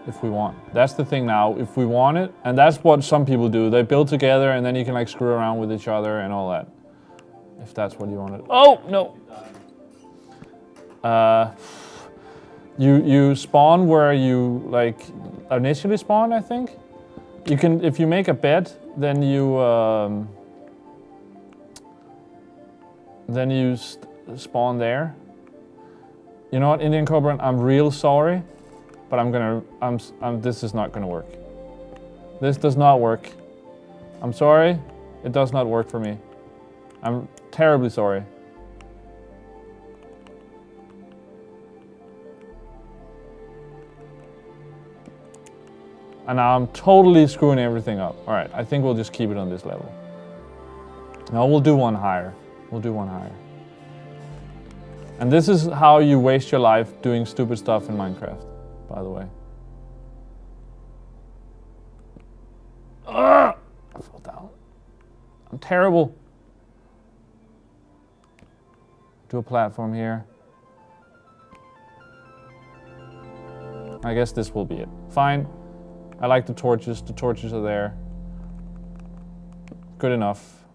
If we want. That's the thing now. If we want it, and that's what some people do. They build together and then you can like screw around with each other and all that. If that's what you wanted. Oh, no. You spawn where you like initially spawn, I think. You can, if you make a bed, then you spawn there. You know what, Indian Cobra, I'm real sorry, but this is not gonna work. This does not work. I'm sorry, it does not work for me. I'm terribly sorry. And now I'm totally screwing everything up. All right, I think we'll just keep it on this level. No, we'll do one higher. We'll do one higher. And this is how you waste your life doing stupid stuff in Minecraft, by the way. Ugh! I fell down. I'm terrible. Do a platform here. I guess this will be it. Fine. I like the torches. The torches are there. Good enough.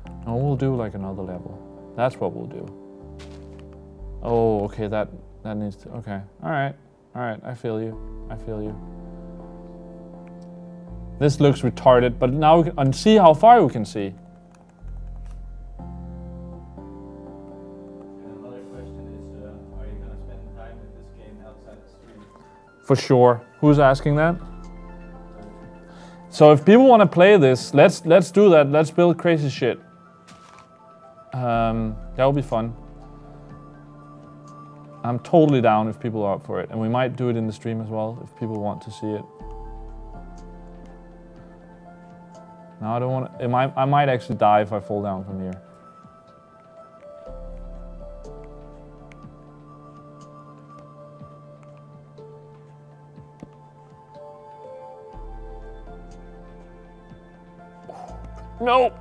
And we'll do like another level. That's what we'll do. Oh, okay, that needs to, okay. All right, I feel you. I feel you. This looks retarded, but now we can, and see how far we can see.
Another question is, are you gonna spend time with this game outside the stream?
For sure. Who's asking that? So if people want to play this, let's do that. Let's build crazy shit. That will be fun. I'm totally down if people are up for it, and we might do it in the stream as well if people want to see it. No, I don't want to. I might actually die if I fall down from here. No!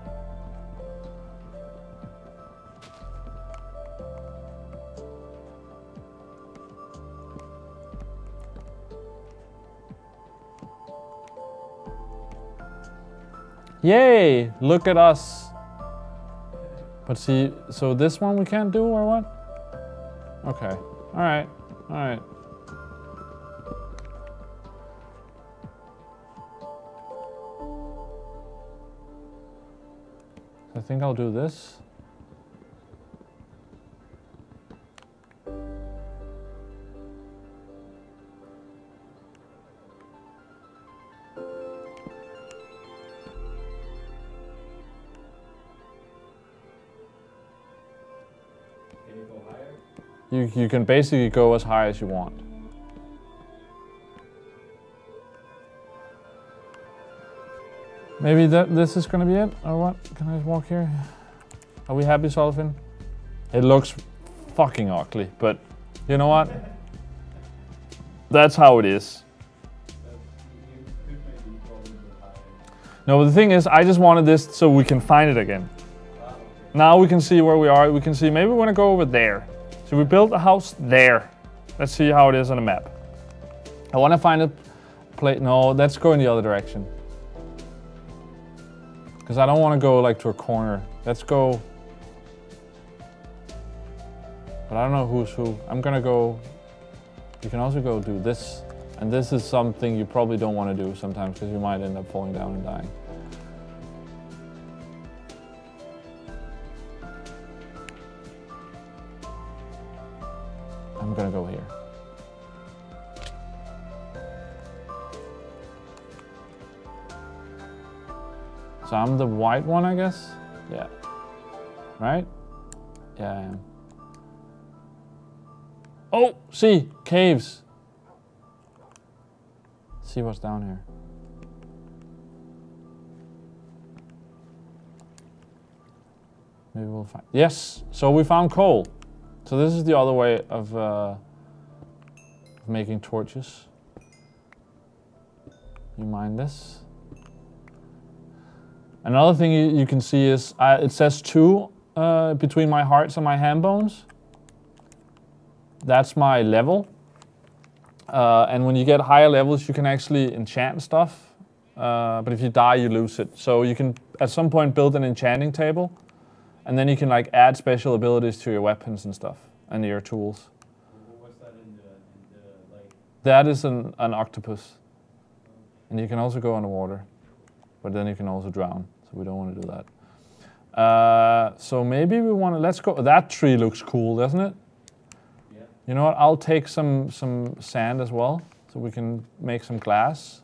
Yay! Look at us. But see, so this one we can't do or what? Okay. Alright. Alright. I think I'll do this.
Can you go higher?
You can basically go as high as you want. Maybe this is gonna be it, or what? Can I just walk here? Are we happy, Solfin? It looks fucking ugly, but you know what? That's how it is. No, but the thing is, I just wanted this so we can find it again. Now we can see where we are. We can see, maybe we want to go over there. So we built a house there. Let's see how it is on the map. I want to find a place. No, let's go in the other direction. Because I don't want to go like to a corner. Let's go. But I don't know who's who. I'm gonna go. You can also go do this. And this is something you probably don't want to do sometimes because you might end up falling down and dying. I'm gonna go here. So I'm the white one, I guess? Yeah. Right? Yeah, I am. Oh, see, caves. See what's down here. Maybe we'll find, yes, so we found coal. So this is the other way of making torches. You mind this? Another thing you can see is, it says 2 between my hearts and my ham bones. That's my level. And when you get higher levels, you can actually enchant stuff. But if you die, you lose it. So you can, at some point, build an enchanting table. And then you can like add special abilities to your weapons and stuff, and your tools.
What's that in the
That is an octopus. And you can also go underwater. But then you can also drown. So we don't want to do that. So maybe we want to... Let's go... That tree looks cool, doesn't it?
Yeah.
You know what? I'll take some sand as well. So we can make some glass.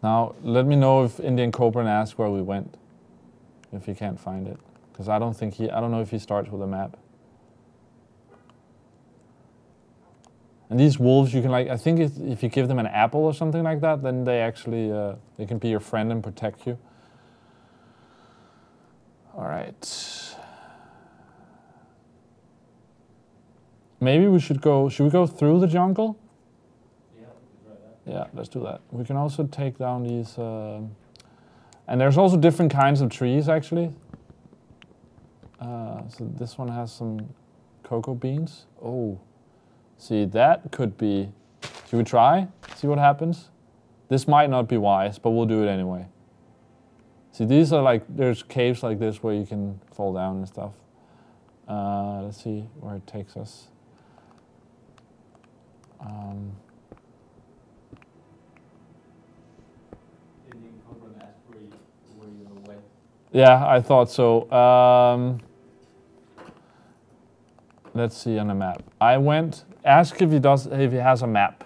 Now, let me know if Indian Cobra asks where we went. If he can't find it. Because I don't know if he starts with a map. And these wolves, you can I think if you give them an apple or something like that, then they actually, they can be your friend and protect you. All right. Maybe we should we go through the jungle?
Yeah, we can try that.
Yeah, let's do that. We can also take down these, and there's also different kinds of trees actually. So this one has some cocoa beans. Oh, see, that could be... Should we try? See what happens? This might not be wise, but we'll do it anyway. See, these are there's caves like this where you can fall down and stuff. Let's see where it takes us.
Indian Cobra asked where you went.
Yeah, I thought so. Let's see on the map. I went. Ask if he has a map.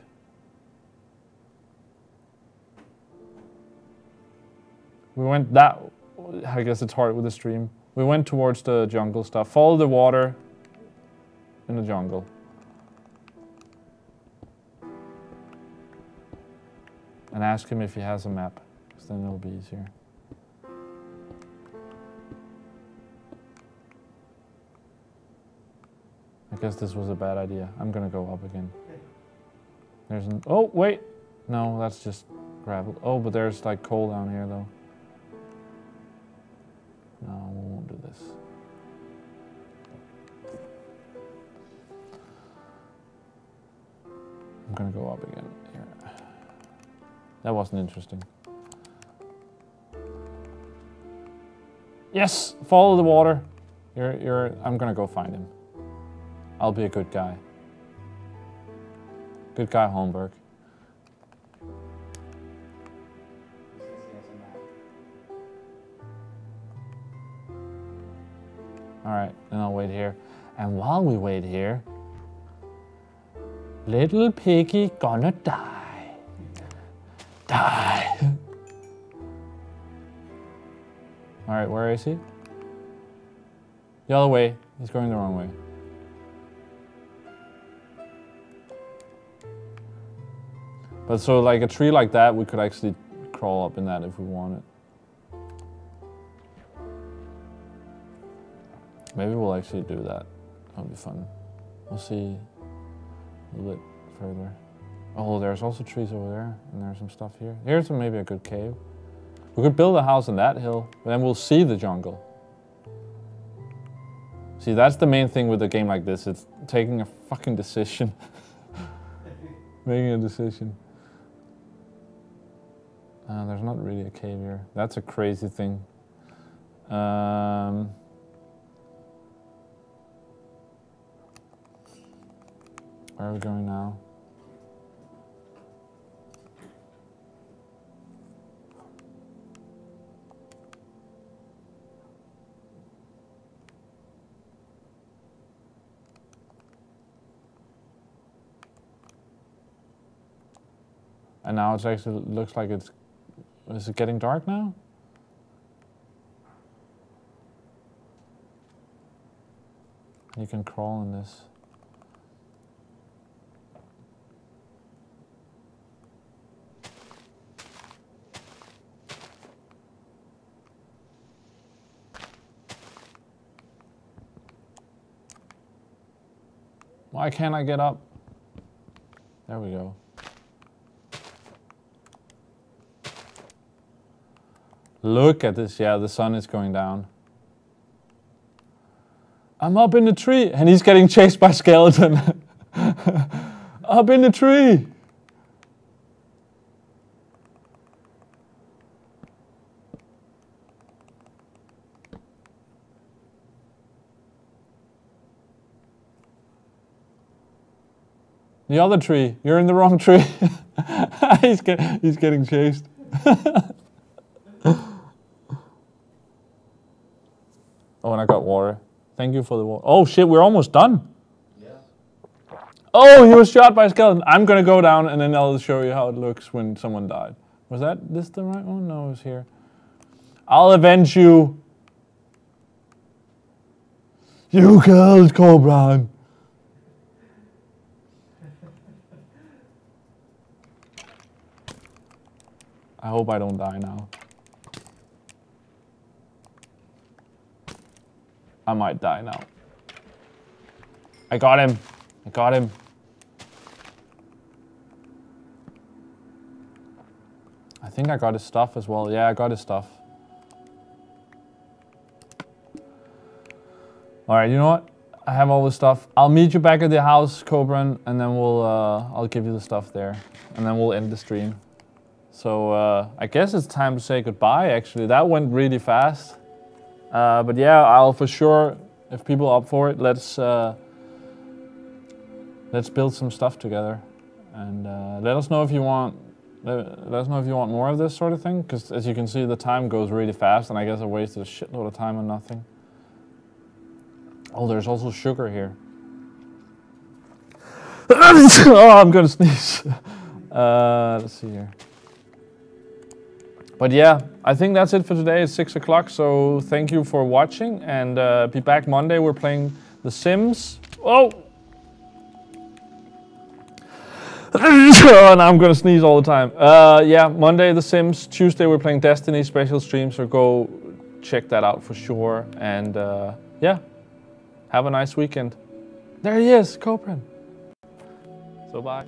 We went that. I guess it's hard with the stream. We went towards the jungle stuff. Follow the water in the jungle. And ask him if he has a map, because then it'll be easier. I guess this was a bad idea. I'm gonna go up again. There's an... Oh, wait! No, that's just gravel. Oh, but there's coal down here, though. No, we won't do this. I'm gonna go up again here. That wasn't interesting. Yes! Follow the water. I'm gonna go find him. I'll be a good guy. Good guy, Holmberg. Alright, then I'll wait here. And while we wait here, little piggy gonna die. Die. Alright, where is he? The other way. He's going the wrong way. But so a tree like that, we could actually crawl up in that if we wanted. Maybe we'll actually do that. That'll be fun. We'll see a little bit further. Oh, there's also trees over there, and there's some stuff here. Here's maybe a good cave. We could build a house on that hill, but then we'll see the jungle. See, that's the main thing with a game like this. It's taking a fucking decision. Making a decision. There's not really a cave here. That's a crazy thing. Where are we going now? And now it actually looks like it's... Is it getting dark now? You can crawl in this. Why can't I get up? There we go. Look at this. Yeah, the sun is going down. I'm up in the tree, and he's getting chased by skeleton. Up in the tree. The other tree. You're in the wrong tree. he's getting chased. Oh, and I got water. Thank you for the water. Oh shit, we're almost done.
Yeah.
Oh, he was shot by a skeleton. I'm gonna go down and then I'll show you how it looks when someone died. Was this the right one? No, it was here. I'll avenge you. You killed Cobran. I hope I don't die now. I might die now. I got him. I got him. I think I got his stuff as well. Yeah, I got his stuff. Alright, you know what? I have all the stuff. I'll meet you back at the house, Cobran, and then I'll give you the stuff there. And then we'll end the stream. So I guess it's time to say goodbye, actually. That went really fast. But yeah, I'll for sure, if people are up for it, let's build some stuff together. And let us know if you want more of this sort of thing, because as you can see, the time goes really fast, and I guess I wasted a shitload of time on nothing. Oh, there's also sugar here. Oh, I'm gonna sneeze. Let's see here. But yeah, I think that's it for today. It's 6 o'clock, so thank you for watching, and be back Monday. We're playing The Sims. Oh! And I'm gonna sneeze all the time. Yeah, Monday The Sims. Tuesday we're playing Destiny special stream, so go check that out for sure. And yeah, have a nice weekend. There he is, Cobran. So bye.